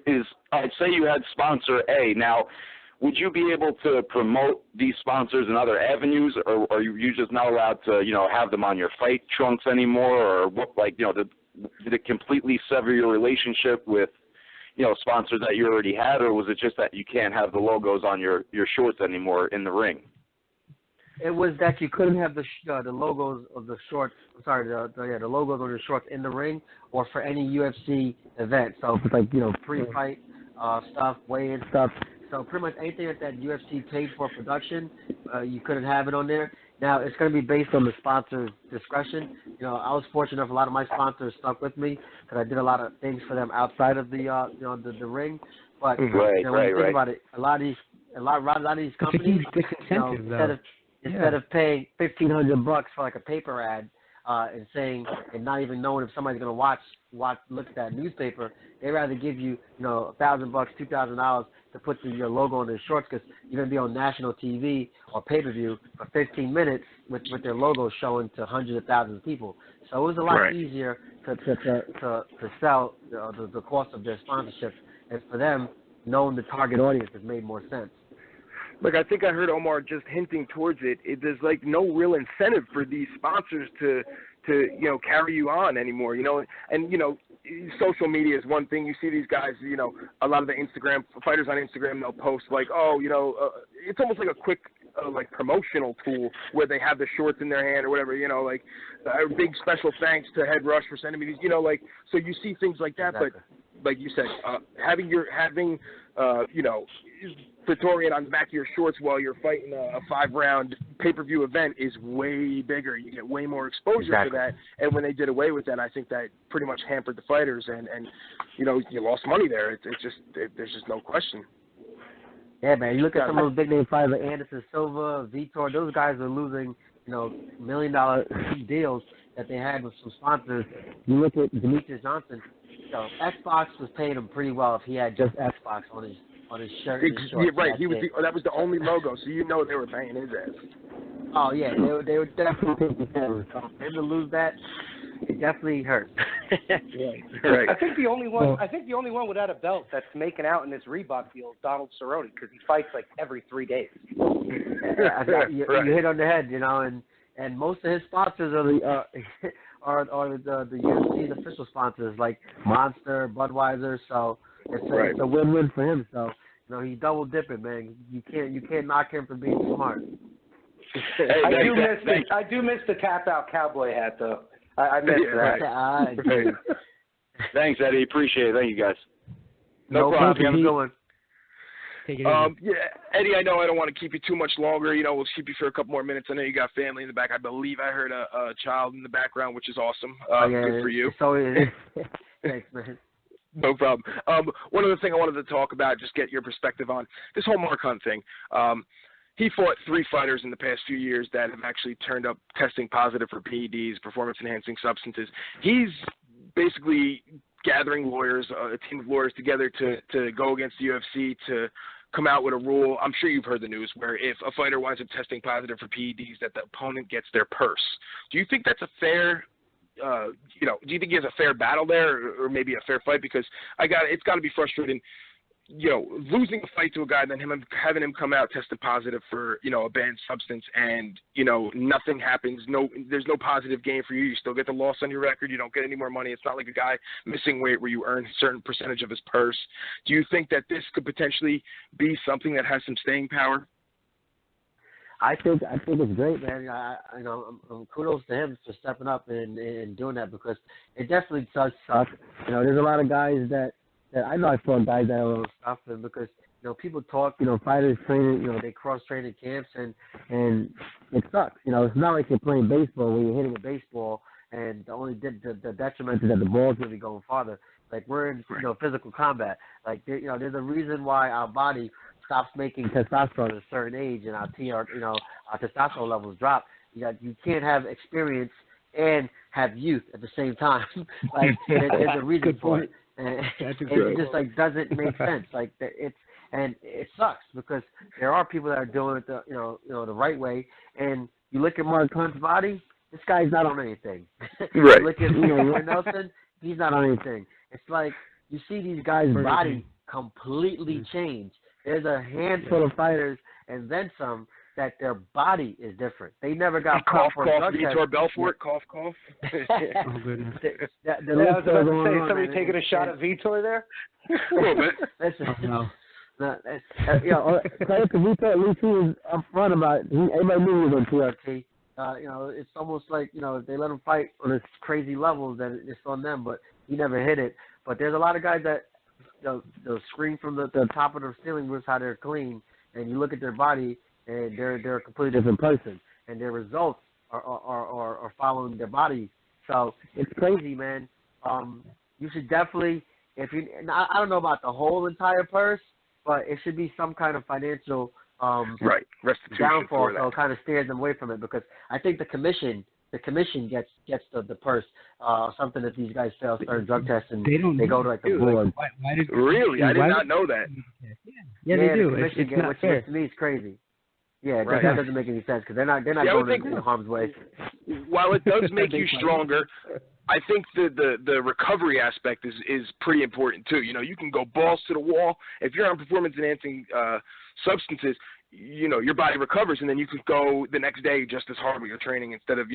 is, I'd say you had sponsor A. Now, would you be able to promote these sponsors in other avenues, or are you just not allowed to, you know, have them on your fight trunks anymore, or what? Like, you know, did it completely sever your relationship with, you know, sponsors that you already had, or was it just that you can't have the logos on your shorts anymore in the ring? It was that you couldn't have the logos of the shorts. Sorry, the logos on your shorts in the ring or for any UFC event. So if it's like, you know, pre-fight stuff, weigh-in stuff. So pretty much anything that UFC paid for production, you couldn't have it on there. Now it's going to be based on the sponsor's discretion. You know, I was fortunate enough; a lot of my sponsors stuck with me because I did a lot of things for them outside of the the ring. But you know, when you think about it, a lot of these companies, you know, instead of paying $1,500 for like a paper ad and saying and not even knowing if somebody's going to look at that newspaper, they rather give you, you know, $1,000, $2,000 to put your logo on their shorts because you're going to be on national TV or pay-per-view for 15 minutes with their logo showing to hundreds of thousands of people. So it was a lot easier to sell the cost of their sponsorship, and for them, knowing the target audience has made more sense. Like, I think I heard Omar just hinting towards it. There's, like, no real incentive for these sponsors to you know, carry you on anymore, you know. And, you know, social media is one thing. You see these guys, you know, a lot of the fighters on Instagram, they'll post, like, oh, you know, it's almost like a quick, like, promotional tool where they have the shorts in their hand or whatever, you know, like, a big special thanks to Head Rush for sending me these, you know, like, so you see things like that. Exactly. But like you said, having you know, Praetorian on the back of your shorts while you're fighting a 5-round pay-per-view event is way bigger. You get way more exposure to that. And when they did away with that, I think that pretty much hampered the fighters. And you know, you lost money there. There's just no question. Yeah, man. You look at some of those big-name fighters like Anderson Silva, Vitor. Those guys are losing, you know, $1 million deals that they had with some sponsors. You look at Demetrius Johnson. You know, Xbox was paying him pretty well if he had just Xbox on his shirt. Yeah, right. That was the only logo, so you know they were paying his ass. Oh yeah, they were definitely taking care of him. For him to lose that, it definitely hurt. Right. I think the only one without a belt that's making out in this Reebok deal is Donald Cerrone because he fights like every 3 days. You hit on the head, you know, and most of his sponsors are the UFC's official sponsors like Monster, Budweiser. So it's a win-win for him. So you know, he's double dipping, man. You can't knock him for being smart. I do miss the tap out cowboy hat though. I miss that. Thanks, Eddie. Appreciate it. Thank you guys. No problem. Have a good one. Take it easy. Yeah, Eddie, I know I don't want to keep you too much longer. We'll keep you for a couple more minutes. I know you got family in the back. I believe I heard a child in the background, which is awesome. Good for you. So thanks, man. No problem. One other thing I wanted to talk about, just get your perspective on this whole Mark Hunt thing. He fought 3 fighters in the past few years that have actually turned up testing positive for PEDs, performance-enhancing substances. He's basically gathering lawyers, a team of lawyers together to go against the UFC to come out with a rule. I'm sure you've heard the news where if a fighter winds up testing positive for PEDs, that the opponent gets their purse. Do you think that's a fair do you think he has a fair battle there, or maybe a fair fight? Because it's got to be frustrating, losing a fight to a guy, then having him come out tested positive for, a banned substance, and nothing happens. There's no positive gain for you. You still get the loss on your record. You don't get any more money. It's not like a guy missing weight where you earn a certain percentage of his purse. Do you think that this could potentially be something that has some staying power? I think it's great, man. Kudos to him for stepping up and doing that, because it definitely does suck. There's a lot of guys that I know I fought guys that are stuff, and because people talk, fighters training, they cross train in camps, and it sucks. It's not like you're playing baseball where you're hitting a baseball and the only the detriment is that the ball's gonna be going farther. Like we're in physical combat. Like there's a reason why our body stops making testosterone at a certain age, and our testosterone levels drop. You can't have experience and have youth at the same time. Like there's a reason for it, and it just doesn't make sense. Like it sucks because there are people that are doing it the right way. And you look at Mark Hunt's body, this guy's not on anything. Right. You look at Roy Nelson, he's not on anything. It's like you see these guys' body completely change. There's a handful of fighters, and then some, that their body is different. They never got cough, for cough, Vitor Belfort, cough, cough. Oh, goodness. I was about to say, somebody taking a shot at Vitor there? A little bit. Listen, No. Credit to Vitor, at least he was upfront about it. Everybody knew he was on TRT. It's almost like, if they let him fight on this crazy level, then it's on them, but he never hit it. But there's a lot of guys that they'll scream from the top of the ceiling with how they're clean, and you look at their body, and they're a completely different person, and their results are following their body. So it's crazy, man. You should definitely, I don't know about the whole entire purse, but it should be some kind of financial right restitution downfall, for so it kind of steers them away from it, because I think the commission gets the purse. Something that these guys fail certain drug tests, and they go to the board. Really? I did not know that. Yeah, they do. The commission It's not which fair. to me is crazy. Yeah, Right. that doesn't make any sense, because they're not going in harm's way. While it does make you stronger, I think the recovery aspect is pretty important too. You can go balls to the wall. If you're on performance enhancing substances, your body recovers, and then you could go the next day just as hard with your training instead of,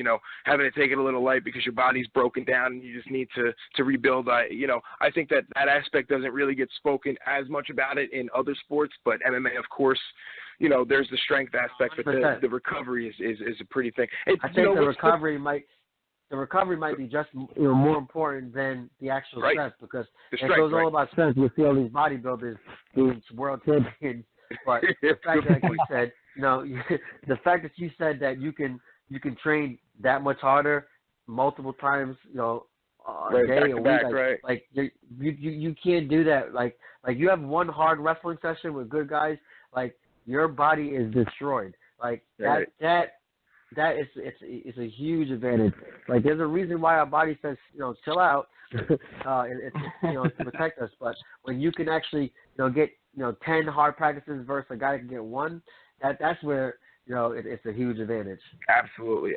having to take it a little light because your body's broken down and you just need to rebuild. I think that aspect doesn't really get spoken as much about it in other sports, but MMA, of course, there's the strength aspect, but the recovery is a pretty thing. I think the recovery might be just more important than the actual strength, because it goes all about strength. You see all these bodybuilders being world champions. But the fact that you said, the fact that you said that you can train that much harder multiple times, a day, a week, like you can't do that. Like you have one hard wrestling session with good guys, like your body is destroyed. Like that is it's a huge advantage. Like there's a reason why our body says chill out, it's to protect us. But when you can actually get 10 hard practices versus a guy that can get one, that's where it's a huge advantage. Absolutely.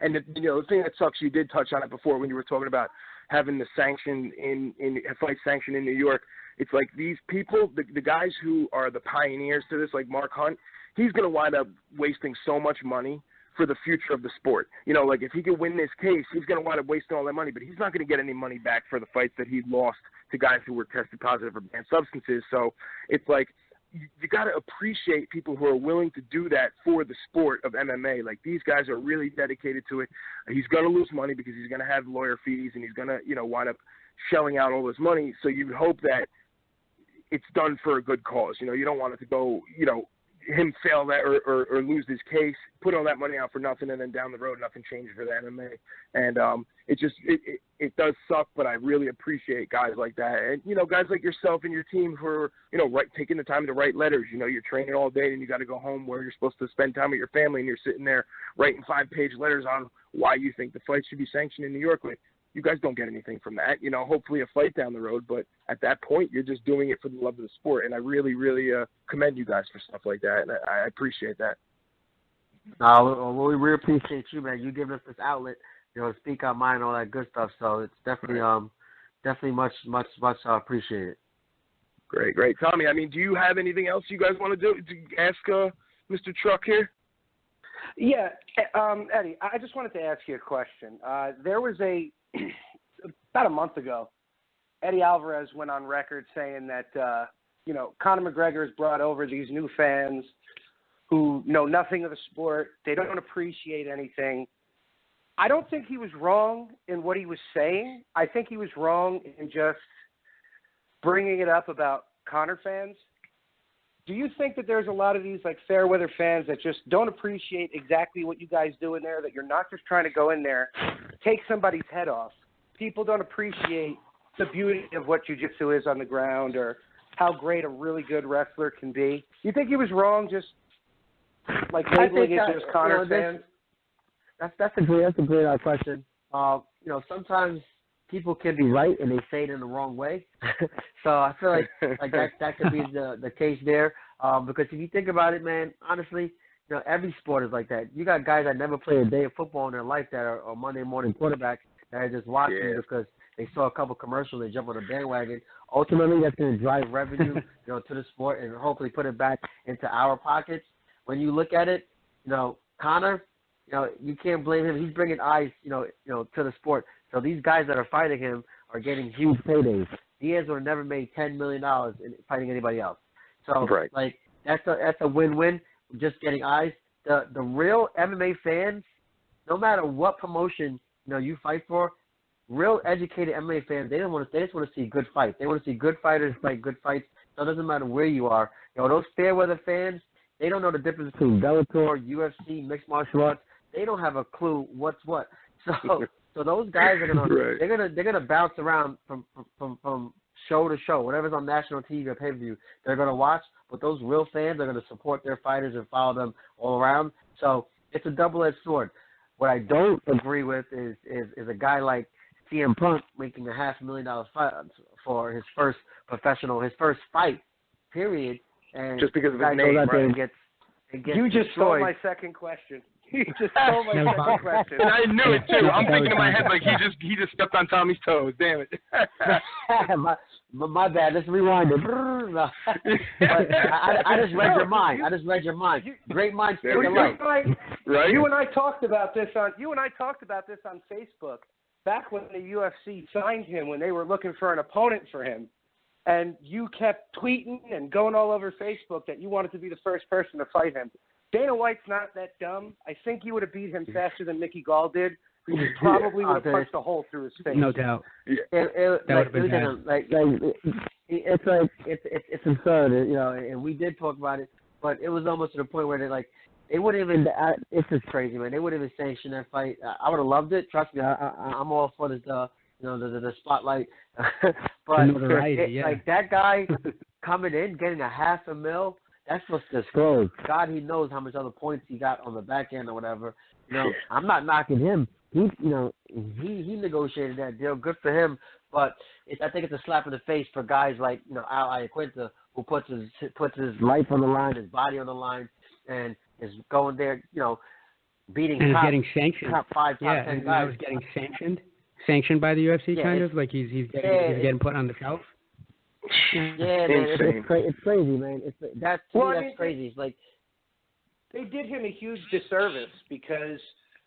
And the thing that sucks, you did touch on it before when you were talking about having the sanction in fight sanction in New York. It's like these people, the guys who are the pioneers to this, like Mark Hunt, he's going to wind up wasting so much money for the future of the sport. Like if he can win this case, he's going to wind up wasting all that money, but he's not going to get any money back for the fights that he lost to guys who were tested positive for banned substances. So it's like you got to appreciate people who are willing to do that for the sport of MMA. Like these guys are really dedicated to it. He's going to lose money because he's going to have lawyer fees, and he's going to wind up shelling out all this money. So you'd hope that it's done for a good cause. You know, you don't want it to go, you know, him fail that or lose his case, put all that money out for nothing, and then down the road nothing changes for the MMA. And it does suck, but I really appreciate guys like that, and you know, guys like yourself and your team who are, you know, taking the time to write letters. You know, you're training all day and you got to go home where you're supposed to spend time with your family, and you're sitting there writing 5-page letters on why you think the fight should be sanctioned in New York. Like, you guys don't get anything from that. You know, hopefully a fight down the road, but at that point, you're just doing it for the love of the sport. And I really, really commend you guys for stuff like that, and I appreciate that. Well, we really appreciate you, man. You giving us this outlet, you know, to speak our mind, all that good stuff. So it's definitely, definitely much appreciated. Great. Tommy, I mean, do you have anything else you guys want to do? To ask Mr. Truck here? Yeah, Eddie, I just wanted to ask you a question. There was about a month ago, Eddie Alvarez went on record saying that, you know, Conor McGregor has brought over these new fans who know nothing of the sport. They don't appreciate anything. I don't think he was wrong in what he was saying. I think he was wrong in just bringing it up about Conor fans. Do you think that there's a lot of these like fair weather fans that just don't appreciate exactly what you guys do in there, that you're not just trying to go in there, take somebody's head off? People don't appreciate the beauty of what jiu-jitsu is on the ground or how great a really good wrestler can be. You think he was wrong just like labeling it as Conor fans? That's a great question. You know, sometimes people can be right and they say it in the wrong way. So I feel like that could be the case there. Because if you think about it, man, honestly, you know, every sport is like that. You got guys that never play a day of football in their life that are Monday morning quarterbacks that are just watching because they saw a couple commercials, they jump on a bandwagon. Ultimately, that's going to drive revenue, you know, to the sport and hopefully put it back into our pockets. When you look at it, you know, Conor, you know, you can't blame him. He's bringing eyes, you know, to the sport. So these guys that are fighting him are getting huge paydays. Diaz would have never made $10 million in fighting anybody else. So, like, that's a win-win, just getting eyes. The real MMA fans, no matter what promotion, you know, you fight for, real educated MMA fans, they just want to see good fights. They want to see good fighters fight good fights. So it doesn't matter where you are. You know, those fair weather fans, they don't know the difference between Bellator, UFC, mixed martial arts. They don't have a clue what's what. So those guys are they're gonna bounce around from show to show, whatever's on national TV or pay-per-view. They're gonna watch, but those real fans are gonna support their fighters and follow them all around. So it's a double-edged sword. What I don't agree with is a guy like CM Punk making a $500,000 fight for his first fight, period. And just because of his name, right? You just stole my second question. You just stole my second question. And I knew it too. I'm thinking in my head like he just stepped on Tommy's toes. Damn it. my bad. Let's rewind it. I just read your mind. Great minds think alike. Right. You and I talked about this on Facebook back when the UFC signed him, when they were looking for an opponent for him. And you kept tweeting and going all over Facebook that you wanted to be the first person to fight him. Dana White's not that dumb. I think you would have beat him faster than Mickey Gall did. He probably would have punched a hole through his face. No doubt. It's absurd, you know. And we did talk about it, but it was almost to the point where they wouldn't even. It's just crazy, man. They wouldn't even sanction that fight. I would have loved it. Trust me, I'm all for this. You know, the spotlight. But like that guy coming in, getting $500,000. That's what's disclosed. God, he knows how much other points he got on the back end or whatever. You know, I'm not knocking him. He negotiated that deal. Good for him. But I think it's a slap in the face for guys like, you know, Al Iaquinta, who puts his life on the line, his body on the line, and is going there, you know, beating getting sanctioned. Top 5, top 10 guys. Was getting sanctioned by the UFC, kind of like he's getting put on the shelf. Yeah, man, it's crazy, man. That's crazy. It's like they did him a huge disservice because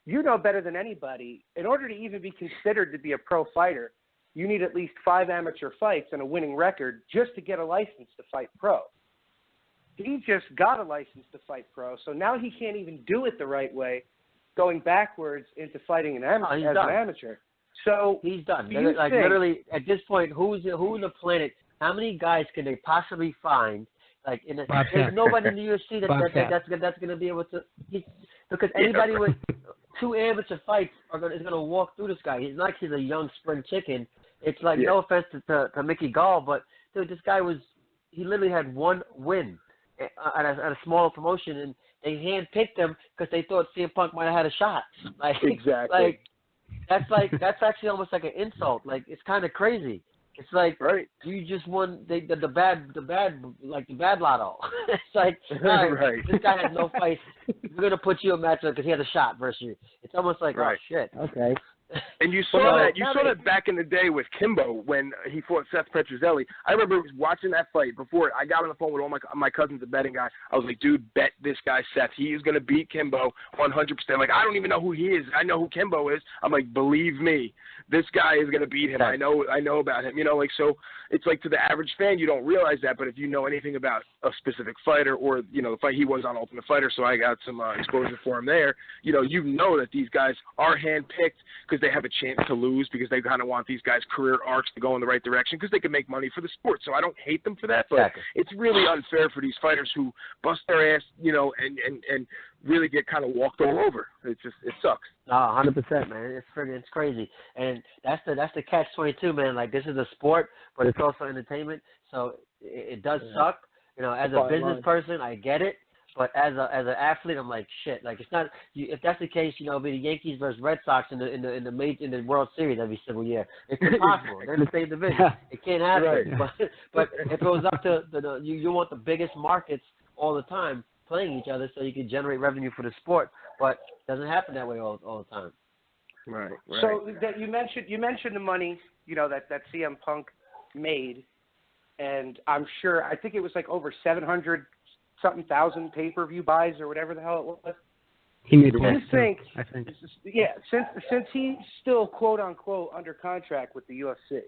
you know better than anybody. In order to even be considered to be a pro fighter, you need at least 5 amateur fights and a winning record just to get a license to fight pro. He just got a license to fight pro, so now he can't even do it the right way, going backwards into fighting as an amateur. So he's done. Literally, at this point, who in the planet How many guys can they possibly find? Like, Bob there's Sapp. nobody in the UFC that's going to be able to. Because anybody with 2 amateur fights is going to walk through this guy. He's not like he's a young spring chicken. It's like, no offense to Mickey Gall, but dude, this guy he literally had 1 win at a smaller promotion, and they handpicked him because they thought CM Punk might have had a shot. Like, exactly. That's actually almost like an insult. Like, it's kind of crazy. It's like, you just won the bad lotto. It's like, right. This guy has no fight. We're gonna put you in a matchup because he has a shot versus you. It's almost like, oh shit, okay. And you saw that back in the day with Kimbo when he fought Seth Petrozelli. I remember watching that fight before I got on the phone with all my cousins, a betting guy. I was like, dude, bet this guy Seth. He is going to beat Kimbo 100%. Like, I don't even know who he is. I know who Kimbo is. I'm like, believe me, this guy is going to beat him. I know about him. You know, like, so it's like to the average fan, you don't realize that. But if you know anything about a specific fighter or, you know, the fight he was on Ultimate Fighter, so I got some exposure for him there, you know that these guys are handpicked because they have a chance to lose because they kind of want these guys' career arcs to go in the right direction because they can make money for the sport. So I don't hate them for that, but it's really unfair for these fighters who bust their ass, you know, and really get kind of walked all over. It sucks. 100%, man. It's crazy, and that's the catch-22, man. Like, this is a sport, but it's also entertainment, so it does suck. You know, as a business person, I get it. But as an athlete, I'm like, shit. Like, it's not. If that's the case, you know, it'll be the Yankees versus Red Sox in the World Series every single year. It's impossible. They're in the same division. It can't happen. Right. But if it goes up to you want the biggest markets all the time playing each other so you can generate revenue for the sport. But it doesn't happen that way all the time. Right. So that you mentioned the money, you know, that CM Punk made, and I think it was like over 700-something thousand pay-per-view buys or whatever the hell it was. He made I think. Yeah, since he's still quote unquote under contract with the UFC,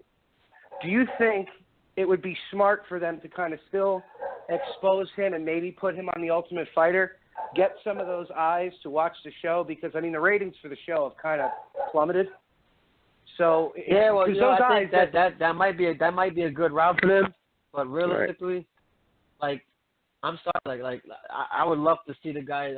do you think it would be smart for them to kind of still expose him and maybe put him on the Ultimate Fighter, get some of those eyes to watch the show? Because I mean, the ratings for the show have kind of plummeted. So yeah, well, I think that might be a good route for them. But realistically, like, I'm sorry, like I would love to see the guy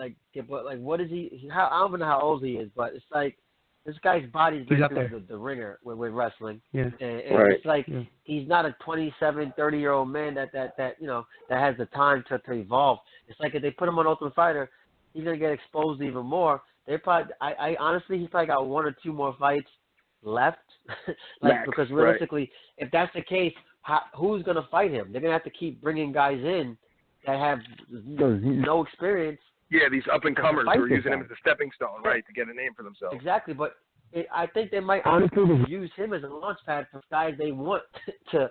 but what is he? I don't even know how old he is, but it's like this guy's body's been through the ringer with wrestling. Yeah. And it's like he's not a 27, 30-year-old man that you know that has the time to evolve. It's like if they put him on Ultimate Fighter, he's gonna get exposed even more. They probably, I honestly, he's probably got 1 or 2 more fights left. Because realistically, if that's the case, who's gonna fight him? They're gonna have to keep bringing guys in that have no experience. Yeah, these up-and-comers who are using him as a stepping stone, right, to get a name for themselves. Exactly, but I think they might honestly use him as a launch pad for guys they want to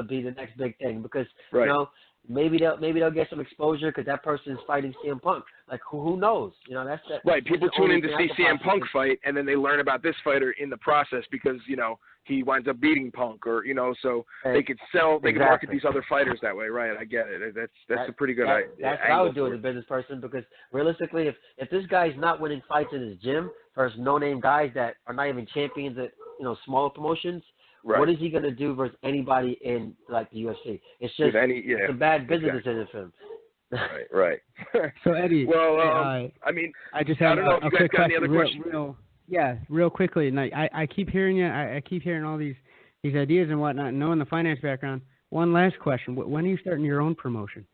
be the next big thing because, you know, maybe they'll get some exposure because that person is fighting CM Punk. Like, who knows? You know, that's right. People tune in to see CM Punk fight, and then they learn about this fighter in the process because, you know, he winds up beating Punk, or, you know, so they could sell, they could market these other fighters that way, right? I get it. That's a pretty good idea. That's what I would do as a business person because realistically, if this guy's not winning fights in his gym versus no-name guys that are not even champions at, you know, smaller promotions, what is he going to do versus anybody in, like, the UFC? It's just it's a bad business decision for him. Right. So, Eddie, well, I mean, I just have I don't know if you guys got any other questions. Real quickly. And I keep hearing you. I keep hearing all these ideas and whatnot, knowing the finance background. One last question. When are you starting your own promotion?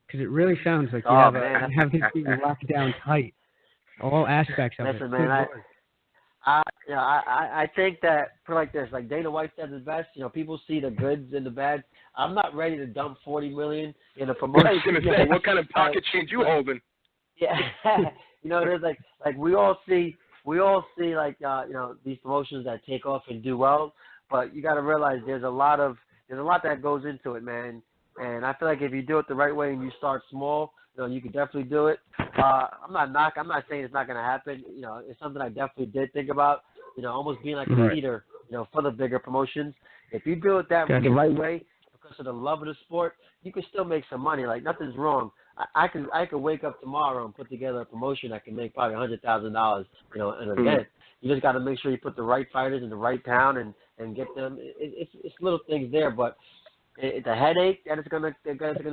Because it really sounds like you have these things locked down tight. All aspects of it. Listen, man, I think that for like this, like Dana White said it best. You know, people see the goods and the bad. I'm not ready to dump $40 million in a promotion. I was gonna say, what kind of pocket change you holding? Yeah, you know, there's like we all see like you know, these promotions that take off and do well, but you got to realize there's a lot that goes into it, man. And I feel like if you do it the right way and you start small, you know, you can definitely do it. I'm not saying it's not going to happen. You know, it's something I definitely did think about. You know, almost being like a leader, you know, for the bigger promotions. If you do it the right way, because of the love of the sport, you can still make some money. Like, nothing's wrong. I could wake up tomorrow and put together a promotion that can make probably $100,000, you know, an event. You just got to make sure you put the right fighters in the right town and get them. It's little things there, but the headache that it's gonna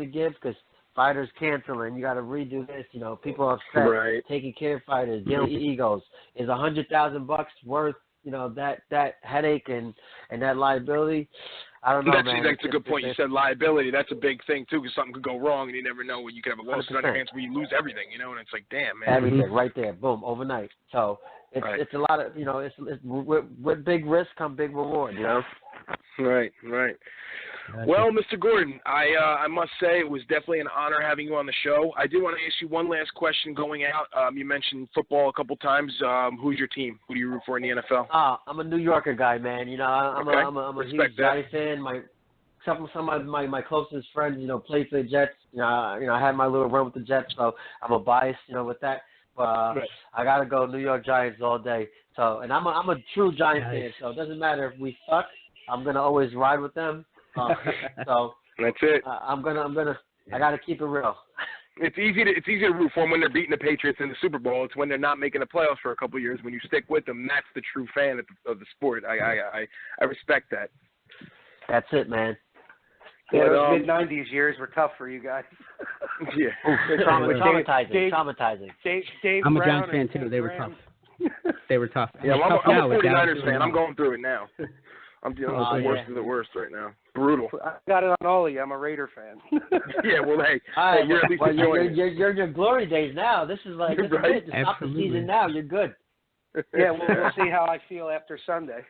give because fighters canceling, you got to redo this. People are upset, Right. taking care of fighters, dealing with egos. Is $100,000 worth that headache and that liability? I don't know, man. That's a good point. You said liability. That's a big thing too, because something could go wrong, and you never know when you could have a lawsuit on your hands where you lose everything. And it's like, damn, man. Everything right there, boom, overnight. So it's a lot of it's with big risk come big reward. Right. Well, Mr. Gordon, I must say it was definitely an honor having you on the show. I do want to ask you one last question going out. You mentioned football a couple times. Who's your team? Who do you root for in the NFL? I'm a New Yorker guy, man. I'm a huge Giants fan. Some of my closest friends, play for the Jets. I had my little run with the Jets, so I'm a bias, with that. But I gotta go New York Giants all day. So, and I'm a true Giants fan. So it doesn't matter if we suck. I'm gonna always ride with them. So that's it. I gotta keep it real. It's easy to root for them when they're beating the Patriots in the Super Bowl. It's when they're not making the playoffs for a couple of years. When you stick with them, that's the true fan of the sport. I respect that. That's it, man. Yeah, those mid-'90s years were tough for you guys. Yeah. Traumatizing. Dave I'm a Brown Giants fan too. They were tough. They were tough. Yeah, well, I'm a 49ers fan. I'm going. going through it now. I'm dealing with the worst of the worst right now. Brutal. I got it on all of you. I'm a Raider fan. Yeah, well, hey, you're at least enjoying it. You're in your glory days now. This is like, this is it. Just stop the season now. You're good. Yeah, we'll see how I feel after Sunday.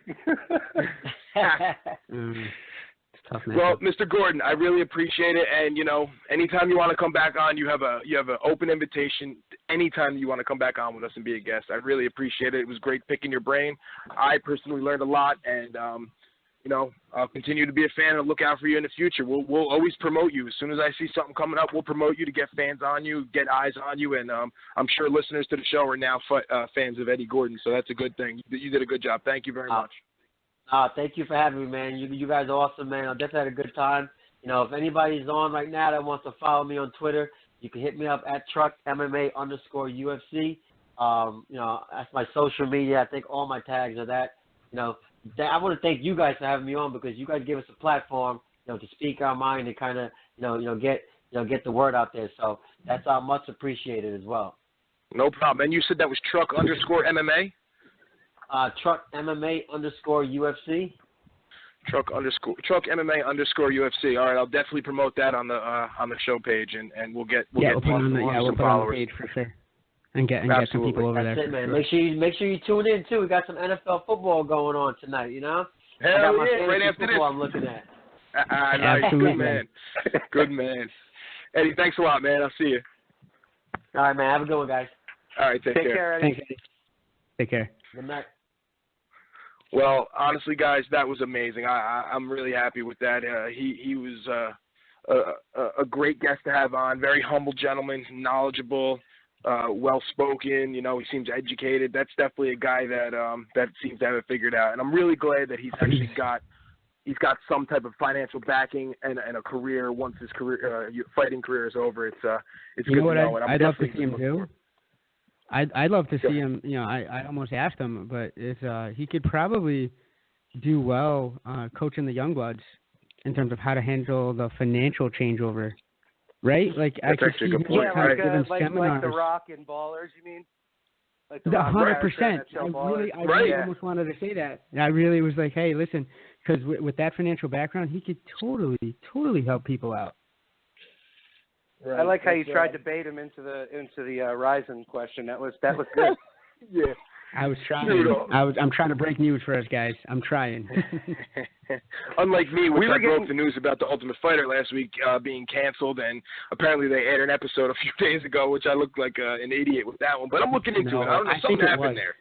It's tough, man. Well, Mr. Gordon, I really appreciate it, and anytime you want to come back on, you have an open invitation. Anytime you want to come back on with us and be a guest, I really appreciate it. It was great picking your brain. I personally learned a lot, and I'll continue to be a fan and look out for you in the future. We'll always promote you. As soon as I see something coming up, we'll promote you to get fans on you, get eyes on you, and I'm sure listeners to the show are now fans of Eddie Gordon, so that's a good thing. You did a good job. Thank you very much. Thank you for having me, man. You guys are awesome, man. I definitely had a good time. If anybody's on right now that wants to follow me on Twitter, you can hit me up at truckmma_UFC. That's my social media. I think all my tags are that. I want to thank you guys for having me on because you guys give us a platform, to speak our mind and kind of, get the word out there. So that's much appreciated as well. No problem. And you said that was truck_MMA? truckmma_UFC. truckmma_UFC. All right, I'll definitely promote that on the show page, and we'll put it on the page for sure, and get some people over there. That's it, man. Sure. Make sure you tune in too. We got some NFL football going on tonight. Hell I got my yeah! Right after this, I'm looking at. Nice. Good man. Good man. Eddie, thanks a lot, man. I'll see you. All right, man. Have a good one, guys. All right, take care. Eddie. Thanks. Take care. Good night. Well, honestly, guys, that was amazing. I'm really happy with that. He was a great guest to have on. Very humble gentleman, knowledgeable, well-spoken. He seems educated. That's definitely a guy that seems to have it figured out. And I'm really glad that he's actually got some type of financial backing and a career once his fighting career is over. It's good to know. I'd love to see him do. I'd love to see him. I almost asked him, but he could probably do well coaching the young bloods in terms of how to handle the financial changeover, right? Like that's actually a good point. Like The Rock and Ballers, you mean? Like 100%. I almost wanted to say that. And I really was like, hey, listen, because with that financial background, he could totally help people out. Right. I like how you tried to bait him into the Ryzen question. That was good. Yeah. I was trying. I'm trying to break news for us guys. I'm trying. Unlike me, I broke the news about The Ultimate Fighter last week being canceled, and apparently they aired an episode a few days ago, which I looked like an idiot with that one. But I'm looking into it. I don't know. Something happened there.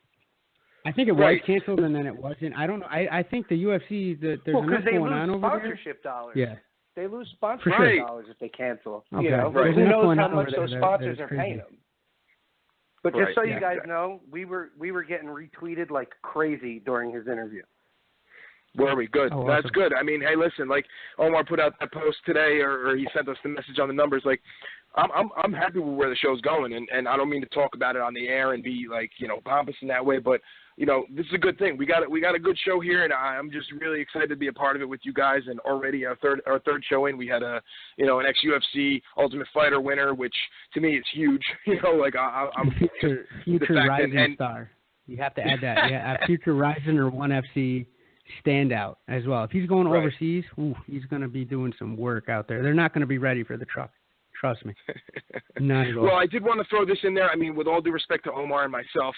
I think it was canceled, and then it wasn't. I don't know. I think the UFC there's enough going on over there. Sponsorship dollars. Yeah. They lose sponsorship dollars if they cancel. Okay. Who knows how much those sponsors are paying them. But just so you guys know, we were getting retweeted like crazy during his interview. Were we? Good. Oh, That's awesome. good. I mean, hey, listen, like Omar put out that post today, or he sent us the message on the numbers. Like, I'm happy with where the show's going, and I don't mean to talk about it on the air and be like, pompous in that way, but this is a good thing. We got a good show here, and I'm just really excited to be a part of it with you guys. And already our third showing, we had an ex-UFC Ultimate Fighter winner, which to me is huge. I'm future rising star. You have to add that. Yeah, a future rising or ONE FC standout as well. If he's going overseas, he's going to be doing some work out there. They're not going to be ready for the truck. Trust me. Not at all. Well, I did want to throw this in there. I mean, with all due respect to Omar and myself,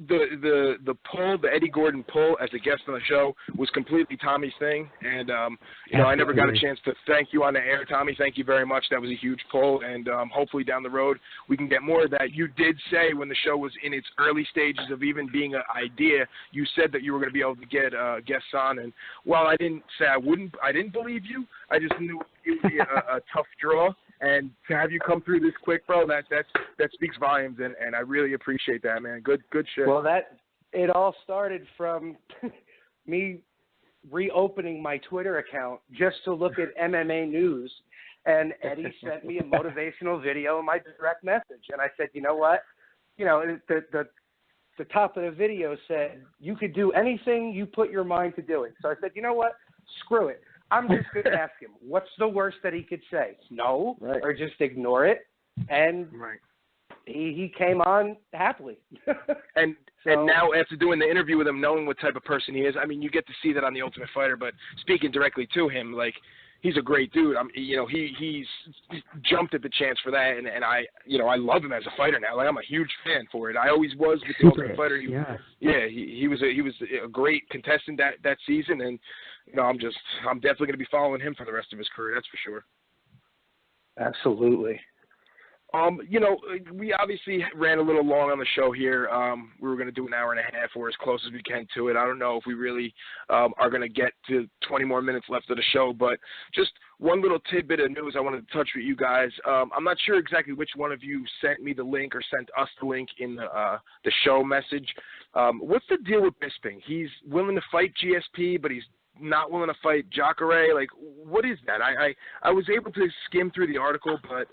the pull, the Eddie Gordon pull as a guest on the show was completely Tommy's thing, and I never got a chance to thank you on the air, Tommy. Thank you very much. That was a huge pull, and hopefully down the road we can get more of that. You did say when the show was in its early stages of even being an idea, you said that you were going to be able to get guests on, and while I didn't say I didn't believe you. I just knew it would be a tough draw. And to have you come through this quick, bro, that speaks volumes, and I really appreciate that, man. Good shit. Well, it all started from me reopening my Twitter account just to look at MMA news, and Eddie sent me a motivational video in my direct message, and I said, you know what? The top of the video said you could do anything you put your mind to doing. So I said, you know what? Screw it. I'm just going to ask him, what's the worst that he could say? No, or just ignore it. And he came on happily. and now after doing the interview with him, knowing what type of person he is, I mean, you get to see that on The Ultimate Fighter, but speaking directly to him, like, he's a great dude. He's jumped at the chance for that, and I love him as a fighter now. Like, I'm a huge fan for it. I always was with The Ultimate Fighter. He was a great contestant that season, and I'm definitely going to be following him for the rest of his career. That's for sure. Absolutely. We obviously ran a little long on the show here. We were going to do an hour and a half or as close as we can to it. I don't know if we really are going to get to 20 more minutes left of the show, but just one little tidbit of news I wanted to touch with you guys. I'm not sure exactly which one of you sent me the link or sent us the link in the show message. What's the deal with Bisping? He's willing to fight GSP, but he's not willing to fight Jacare. Like, what is that? I was able to skim through the article, but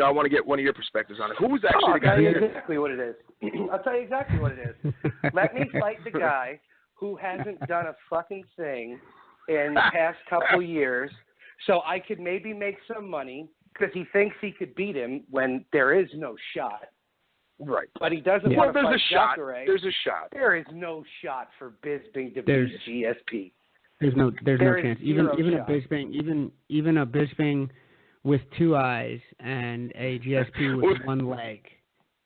I want to get one of your perspectives on it. Who was actually the guy? I'll tell you exactly what it is. I'll tell you exactly what it is. Let me fight the guy who hasn't done a fucking thing in the past couple years, so I could maybe make some money because he thinks he could beat him when there is no shot. Right. But he doesn't want to fight Jacare. There's a shot. There is no shot for Bisping to beat GSP. There's no chance. Even a Bisping with two eyes and a GSP with one leg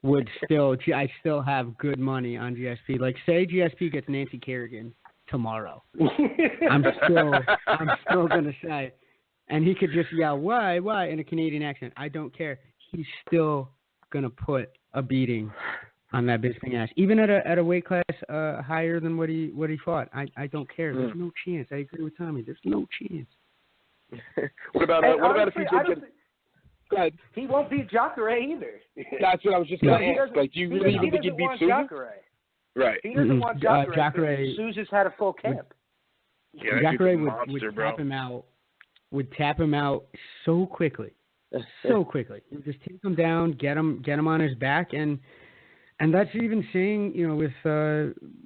I still have good money on GSP. Like, say GSP gets Nancy Kerrigan tomorrow. I'm still gonna say, and he could just yell why in a Canadian accent. I don't care. He's still gonna put a beating on that Bisping ass, even at a weight class higher than what he fought. I don't care. There's no chance. I agree with Tommy. There's no chance. What about if he did get? Go ahead. He won't beat Jacare either. That's what I was just going to ask. Like, do you really even think he'd beat Souza? Right. He doesn't want Jacare. Souza's had a full camp. Jacare would tap him out so quickly. So quickly. He'd just take him down, get him on his back, and that's even saying,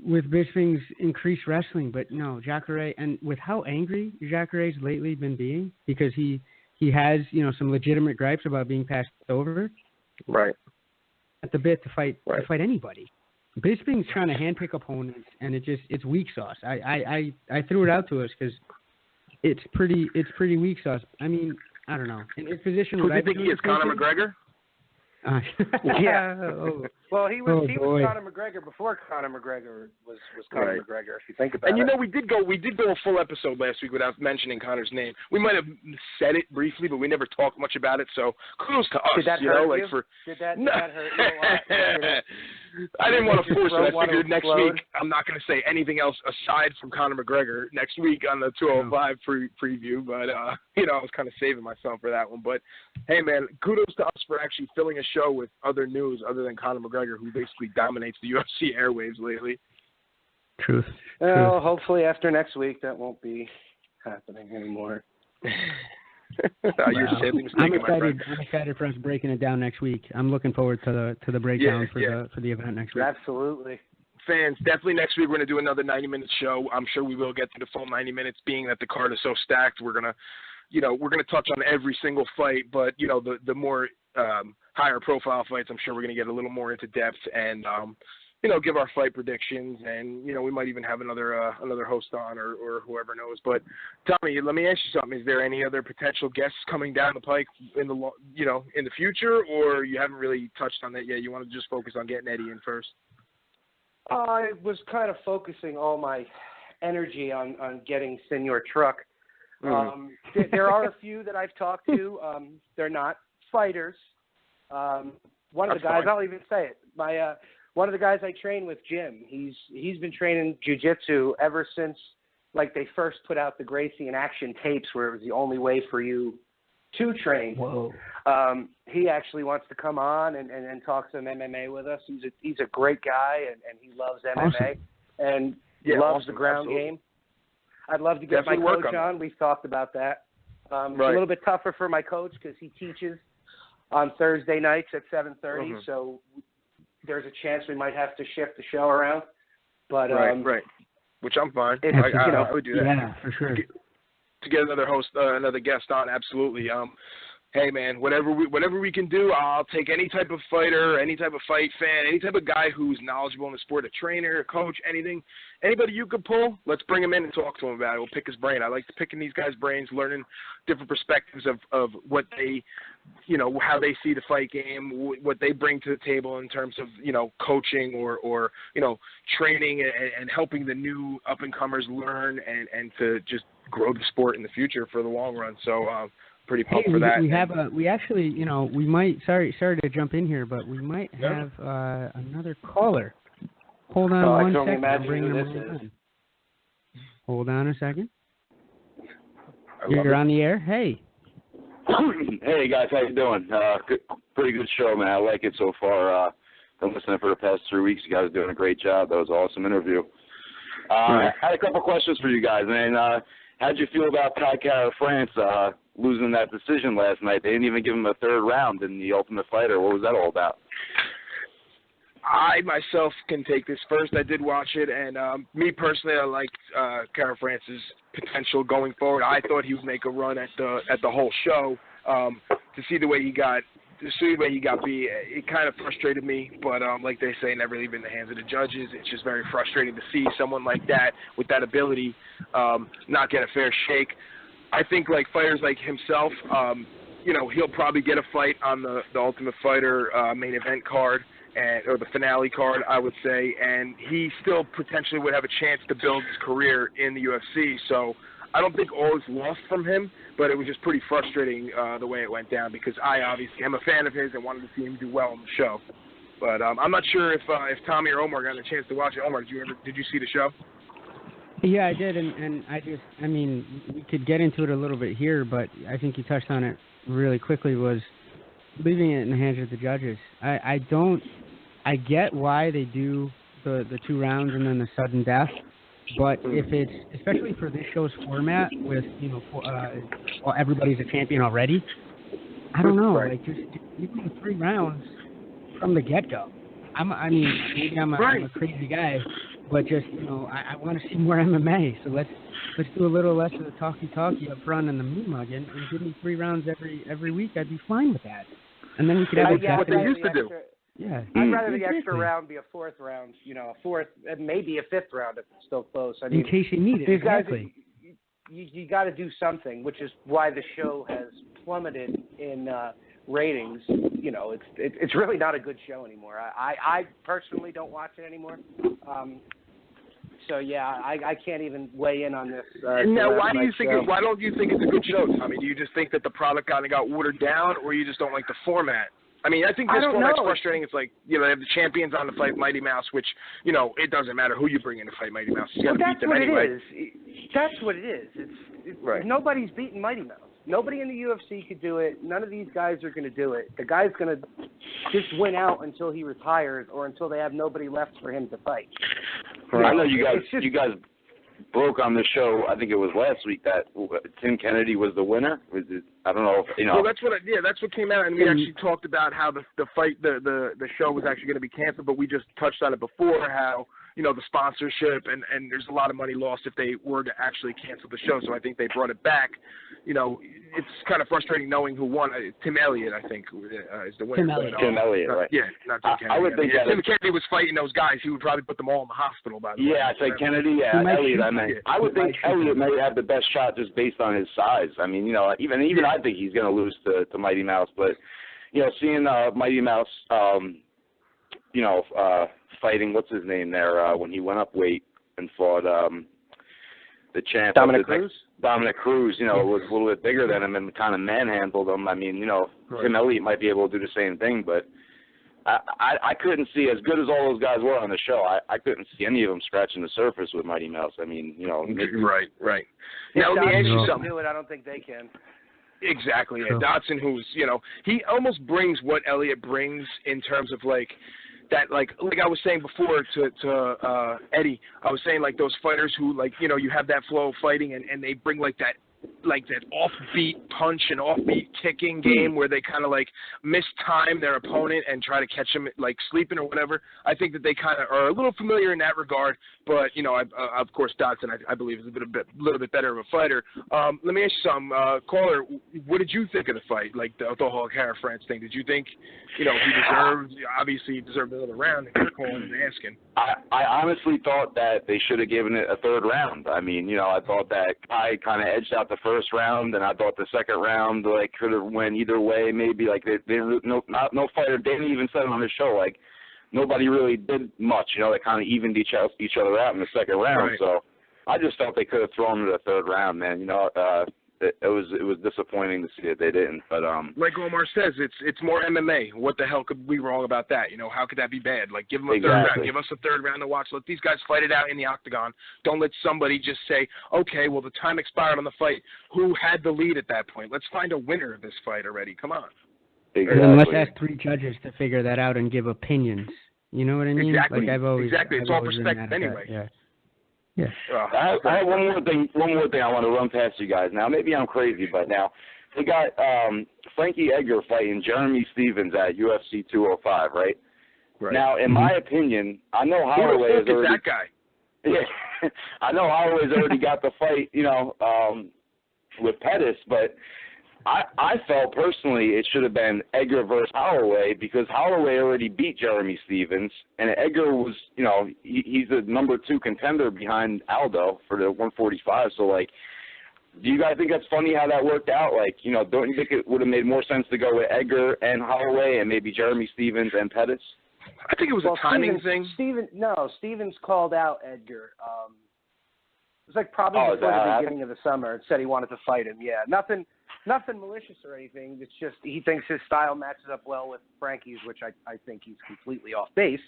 with Bisping's increased wrestling, but no, Jacare, and with how angry Jacare's lately been being, because he has, some legitimate gripes about being passed over. Right. At the bit to fight anybody. Bisping's trying to handpick opponents, and it's weak sauce. I threw it out to us because it's pretty weak sauce. I mean, I don't know. In his position, who do you think he is? Conor McGregor? Yeah. Well, he was Conor McGregor before Conor McGregor was Conor McGregor. If you think about it. And we did go a full episode last week without mentioning Conor's name. We might have said it briefly, but we never talked much about it. So kudos to us. Did that hurt you? Did that hurt you a lot? I didn't want to force it. I figured next week I'm not going to say anything else aside from Conor McGregor next week on the 205 preview. But I was kind of saving myself for that one. But hey, man, kudos to us for actually filling a show with other news other than Conor McGregor, who basically dominates the UFC airwaves lately. Truth. Well, hopefully after next week that won't be happening anymore. Your siblings. I'm excited. I'm excited for us breaking it down next week. I'm looking forward to the breakdown for the event next week. Absolutely. Fans, definitely next week we're going to do another 90-minute show. I'm sure we will get to the full 90 minutes, being that the card is so stacked. We're going to touch on every single fight, but the more higher profile fights, I'm sure we're going to get a little more into depth and give our fight predictions, and we might even have another host on or whoever knows. But Tommy, let me ask you something: is there any other potential guests coming down the pike in the future, or you haven't really touched on that yet? You want to just focus on getting Eddie in first? I was kind of focusing all my energy on getting Senor Truck. Mm-hmm. There are a few that I've talked to. They're not fighters. One of the guys, I'll even say it. One of the guys I train with, Jim, he's been training jiu-jitsu ever since they first put out the Gracie in Action tapes, where it was the only way for you to train. Whoa. He actually wants to come on and talk some MMA with us. He's a great guy, and he loves MMA and loves the ground game. I'd love to get Definitely my coach on. We've talked about that. It's a little bit tougher for my coach because he teaches on Thursday nights at 7:30, so there's a chance we might have to shift the show around. But right. Which I'm fine. I would do that. Yeah, for sure. To get another guest on, absolutely. Hey man, whatever we can do, I'll take any type of fighter, any type of fight fan, any type of guy who's knowledgeable in the sport, a trainer, a coach, anything. Anybody you could pull, let's bring him in and talk to him about it. We'll pick his brain. I like picking these guys' brains, learning different perspectives of what they, how they see the fight game, what they bring to the table in terms of, coaching or training and helping the new up-and-comers learn and to just grow the sport in the future for the long run. So, pretty pumped for that. We actually, we might, sorry to jump in here, but we might have another caller. Hold on 1 second. I'm bringing him on. Hold on a second. You're on the air. Hey. Hey guys, how you doing? Pretty good show, man. I like it so far. Been listening for the past 3 weeks. You guys are doing a great job. That was an awesome interview. I had a couple questions for you guys, man. How'd you feel about Kai France losing that decision last night? They didn't even give him a third round in the Ultimate Fighter. What was that all about? I myself can take this first. I did watch it, and me personally, I liked Kai France's potential going forward. I thought he would make a run at the whole show. To see the way he got beat, it kind of frustrated me. But like they say, never leave it in the hands of the judges. It's just very frustrating to see someone like that with that ability not get a fair shake. I think fighters like himself, he'll probably get a fight on the Ultimate Fighter main event card or the finale card, I would say, and he still potentially would have a chance to build his career in the UFC. So I don't think all is lost from him, but it was just pretty frustrating the way it went down because I obviously am a fan of his and wanted to see him do well on the show. But I'm not sure if Tommy or Omar got a chance to watch it. Omar, did you see the show? Yeah, I did, and we could get into it a little bit here, but I think you touched on it really quickly, was leaving it in the hands of the judges. I get why they do the 2 rounds and then the sudden death, but if it's, especially for this show's format with, everybody's a champion already, I don't know, just give me 3 rounds from the get-go. Maybe I'm a crazy guy, but just, I want to see more MMA. So let's do a little less of the talkie up front and the meat mugging, and give me 3 rounds every week. I'd be fine with that. And then we could have what they used to do. Yeah. I'd rather the extra round be a 4th round, a 4th, maybe a 5th round if it's still close. In case you need it. These exactly. guys, you got to do something, which is why the show has plummeted in ratings. It's really not a good show anymore. I personally don't watch it anymore. So yeah, I can't even weigh in on this. Now, why don't you think it's a good show, Tommy? Do you just think that the product kind of got watered down, or you just don't like the format? I think this format's frustrating. It's they have the champions on to fight Mighty Mouse, which, it doesn't matter who you bring in to fight Mighty Mouse. You got to beat them anyway. That's what it is. It's nobody's beating Mighty Mouse. Nobody in the UFC could do it. None of these guys are going to do it. The guy's going to just win out until he retires or until they have nobody left for him to fight. I know you guys broke on the show, I think it was last week, that Tim Kennedy was the winner. I don't know if, you know. Well, that's what came out, and we actually talked about how the fight, the show was actually going to be canceled, but we just touched on it before, how, you know, the sponsorship, and there's a lot of money lost if they were to actually cancel the show, so I think they brought it back. You know, it's kind of frustrating knowing who won. Tim Elliott, I think, is the winner. Tim Elliott, right. Yeah, not Tim Kennedy. I would think Tim Kennedy was fighting those guys. He would probably put them all in the hospital, by the way. Yeah, I say Kennedy, Elliott, I would think Elliott may have the best shot just based on his size. I mean, you know, even I think he's going to lose to Mighty Mouse, but, you know, seeing Mighty Mouse, you know, fighting, what's his name there, when he went up weight and fought the champ. Dominic Cruz? Dominic Cruz, you know, was a little bit bigger than him and kind of manhandled him. I mean, you know, right. Tim Elliott might be able to do the same thing, but I couldn't see, as good as all those guys were on the show, I couldn't see any of them scratching the surface with Mighty Mouse. I mean, you know. Right. Now, let me ask you something. Do it, I don't think they can. Exactly. Yeah. Dotson, who's, you know, he almost brings what Elliott brings in terms of, like, that, like I was saying before to Eddie, I was saying, like, those fighters who, like, you know, you have that flow of fighting and they bring, like that offbeat punch and offbeat kicking game where they kind of, like, mistime their opponent and try to catch them, like, sleeping or whatever. I think that they kind of are a little familiar in that regard, but, you know, of course, Dotson, I believe, is a little bit better of a fighter. Let me ask you something. Caller, what did you think of the fight, like the whole Kara France thing? Did you think, you know, he deserved another round, and you're calling and asking? I honestly thought that they should have given it a third round. I mean, you know, I thought that Kai kind of edged out the first round, and I thought the second round, like, could have went either way. Maybe, like, no fighter, Danny even said it on his show, like, nobody really did much. You know, they kind of evened each other out in the second round. Right. So I just felt they could have thrown it a third round, man. You know, it was disappointing to see that they didn't. But like Omar says, it's more MMA. What the hell could be wrong about that? You know, how could that be bad? Like, give them a third round. Give us a third round to watch. Let these guys fight it out in the octagon. Don't let somebody just say, okay, well, the time expired on the fight. Who had the lead at that point? Let's find a winner of this fight already. Come on. Exactly. And let's ask three judges to figure that out and give opinions. You know what I mean? Exactly. Like It's all perspective anyway. Yeah. Yeah. I have one more thing I want to run past you guys. Now, maybe I'm crazy, but now they got Frankie Edgar fighting Jeremy Stevens at UFC 205, right? Now, in my opinion, I know Holloway is already that guy. Yeah, I know Holloway's already got the fight, you know, with Pettis, but I felt personally it should have been Edgar versus Holloway, because Holloway already beat Jeremy Stevens, and Edgar was, you know, he's the number 2 contender behind Aldo for the 145. So, like, do you guys think that's funny how that worked out? Like, you know, don't you think it would have made more sense to go with Edgar and Holloway and maybe Jeremy Stevens and Pettis? I think it was a timing thing. Stevens called out Edgar. It was like probably before the beginning of the summer, and said he wanted to fight him. Yeah, nothing malicious or anything. It's just he thinks his style matches up well with Frankie's, which I think he's completely off base.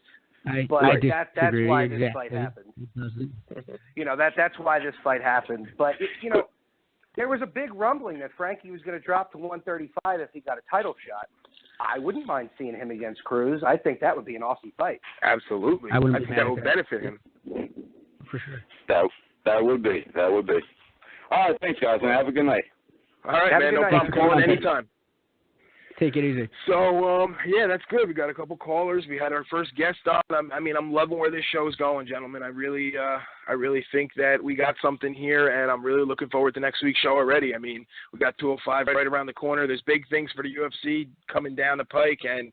That's why this fight happened. You know, that's why this fight happened. But you know, there was a big rumbling that Frankie was going to drop to 135 if he got a title shot. I wouldn't mind seeing him against Cruz. I think that would be an awesome fight. Absolutely. I think that would benefit him. For sure. That would be. All right, thanks, guys, and have a good night. All right, man. No problem. Call in anytime. Take it easy. So, yeah, that's good. We got a couple callers. We had our first guest on. I'm loving where this show's going, gentlemen. I really think that we got something here, and I'm really looking forward to next week's show already. I mean, we got 205 right around the corner. There's big things for the UFC coming down the pike, and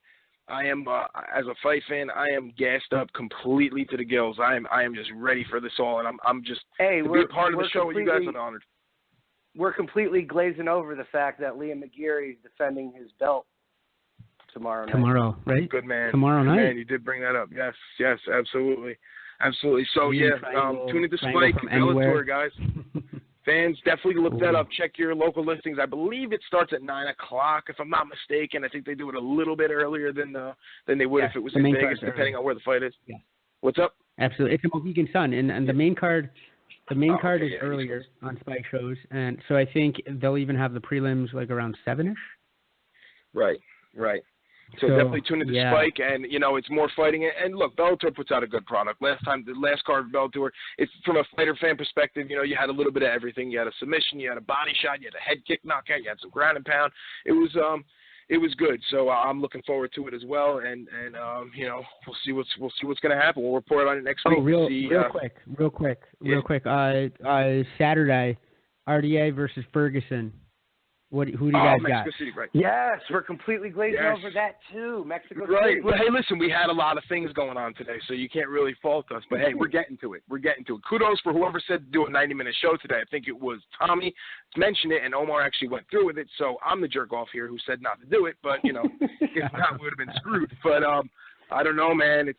I am, as a fight fan, I am gassed up completely to the gills. I am just ready for this all, and I'm just to be a part of the show with you guys. I'm honored. We're completely glazing over the fact that Liam McGeary is defending his belt tomorrow night. Tomorrow, right? Good man. Tomorrow night. Man, you did bring that up. Yes, absolutely. So, tune into Spike, Bellator, guys. Fans, definitely look that up. Check your local listings. I believe it starts at 9 o'clock, if I'm not mistaken. I think they do it a little bit earlier than they would if it was in Vegas, depending on where the fight is. Yeah. What's up? Absolutely. It's a Mohegan Sun, and the main card is earlier on Spike shows, and so I think they'll even have the prelims like around 7-ish. Right. So definitely tune into Spike, and, it's more fighting. And look, Bellator puts out a good product. The last card of Bellator, it's from a fighter fan perspective, you had a little bit of everything. You had a submission, you had a body shot, you had a head kick knockout, you had some ground and pound. It was good. So I'm looking forward to it as well. And we'll see what's going to happen. We'll report on it next week. Real quick. Saturday, RDA versus Ferguson. Who do you guys got? Mexico City, right? Yes, we're completely glazing over that too. Mexico City. Right. Well, hey, listen, we had a lot of things going on today, so you can't really fault us. But hey, we're getting to it. Kudos for whoever said to do a 90-minute show today. I think it was Tommy mentioned it, and Omar actually went through with it. So I'm the jerk off here who said not to do it. But if not, we would have been screwed. But I don't know, man.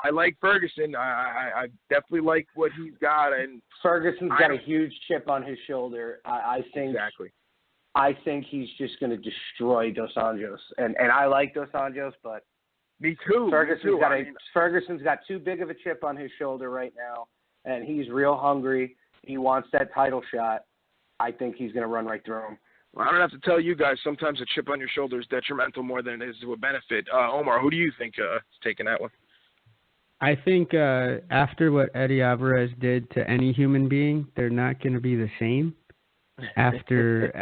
I like Ferguson. I definitely like what he's got, and Ferguson's got a huge chip on his shoulder. I think exactly. I think he's just going to destroy Dos Anjos, and I like Dos Anjos, but me too. Ferguson's got too big of a chip on his shoulder right now, and he's real hungry. He wants that title shot. I think he's going to run right through him. Well, I don't have to tell you guys. Sometimes a chip on your shoulder is detrimental more than it is to a benefit. Omar, who do you think is taking that one? I think after what Eddie Alvarez did to any human being, they're not going to be the same after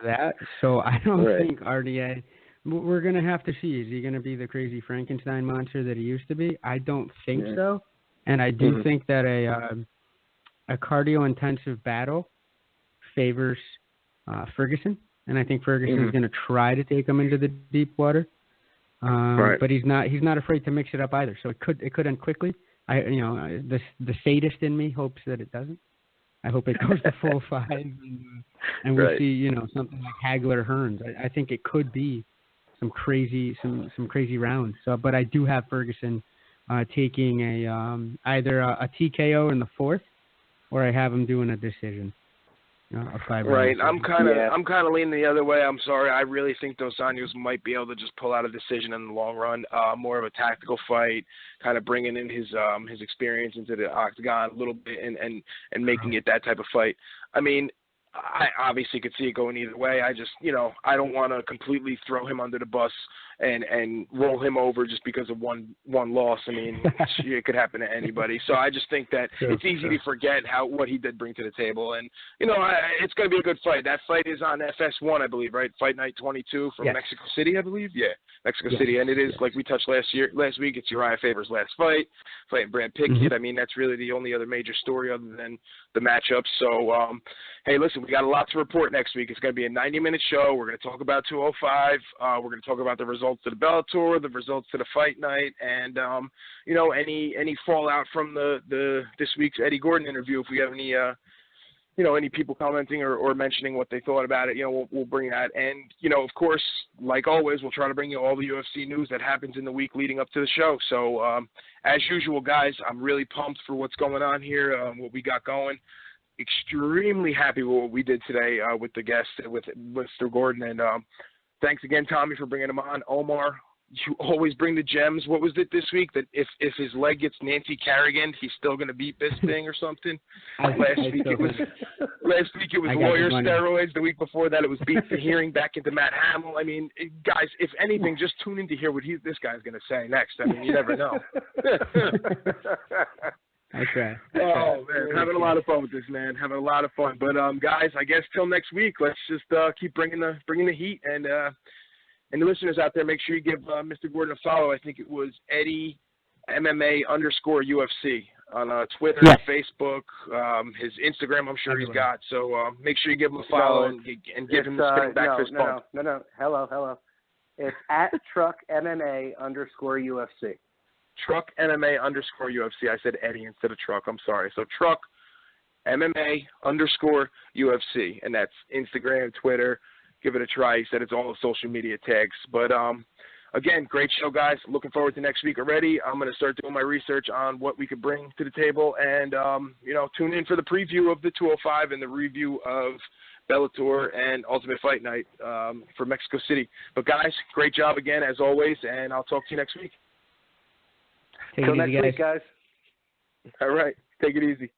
that. So I don't think RDA. We're going to have to see. Is he going to be the crazy Frankenstein monster that he used to be? I don't think so. And I do think that a cardio-intensive battle favors Ferguson. And I think Ferguson is going to try to take him into the deep water. But he's not afraid to mix it up either. So it could end quickly. The sadist in me hopes that it doesn't. I hope it goes to full 5, and we see something like Hagler Hearns. I think it could be some crazy rounds. So, but I do have Ferguson taking either a TKO in the 4th, or I have him doing a decision. A 5 right. I'm kind of leaning the other way. I'm sorry. I really think Dos Anjos might be able to just pull out a decision in the long run. More of a tactical fight, kind of bringing in his experience into the octagon a little bit and making it that type of fight. I mean, I obviously could see it going either way. I just, I don't want to completely throw him under the bus and roll him over just because of one loss. I mean, it could happen to anybody. So I just think that it's easy to forget what he did bring to the table. And, it's going to be a good fight. That fight is on FS1, I believe, right? Fight Night 22 from Mexico City, I believe. Yeah, Mexico City. And it is, like we touched last week, it's Uriah Faber's last fight, fighting Brad Pickett. I mean, that's really the only other major story other than the matchup. So, hey, listen, we got a lot to report next week. It's going to be a 90-minute show. We're going to talk about 205. We're going to talk about the results to the Bellator, the results to the fight night, and any fallout from this week's Eddie Gordon interview. If we have any people commenting or mentioning what they thought about it, we'll bring that. And of course, like always, we'll try to bring you all the UFC news that happens in the week leading up to the show. So as usual, guys, I'm really pumped for what's going on here, what we got going. Extremely happy with what we did today with the guest, with Mr. Gordon, and thanks again, Tommy, for bringing him on. Omar, you always bring the gems. What was it this week that if his leg gets Nancy Kerrigan, he's still going to beat Bisping or something? Last week it was lawyer steroids. The week before that it was beat the hearing back into Matt Hamill. I mean, guys, if anything, just tune in to hear what this guy's going to say next. I mean, you never know. Okay. Oh man, having a lot of fun with this, man. Having a lot of fun. But guys, I guess till next week, let's just keep bringing the heat. And the listeners out there, make sure you give Mr. Gordon a follow. I think it was Eddie MMA _UFC on Twitter, Facebook, his Instagram. I'm sure he's got. So make sure you give him a follow and give him the spinning Backfist bump. No. Hello. It's at Truck MMA _UFC. Truck MMA _UFC. I said Eddie instead of Truck. I'm sorry. So Truck MMA _UFC, and that's Instagram, Twitter. Give it a try. He said it's all the social media tags. But again, great show, guys. Looking forward to next week already. I'm going to start doing my research on what we could bring to the table, and tune in for the preview of the 205 and the review of Bellator and Ultimate Fight Night for Mexico City. But guys, great job again as always, and I'll talk to you next week. Till next week, guys. All right. Take it easy.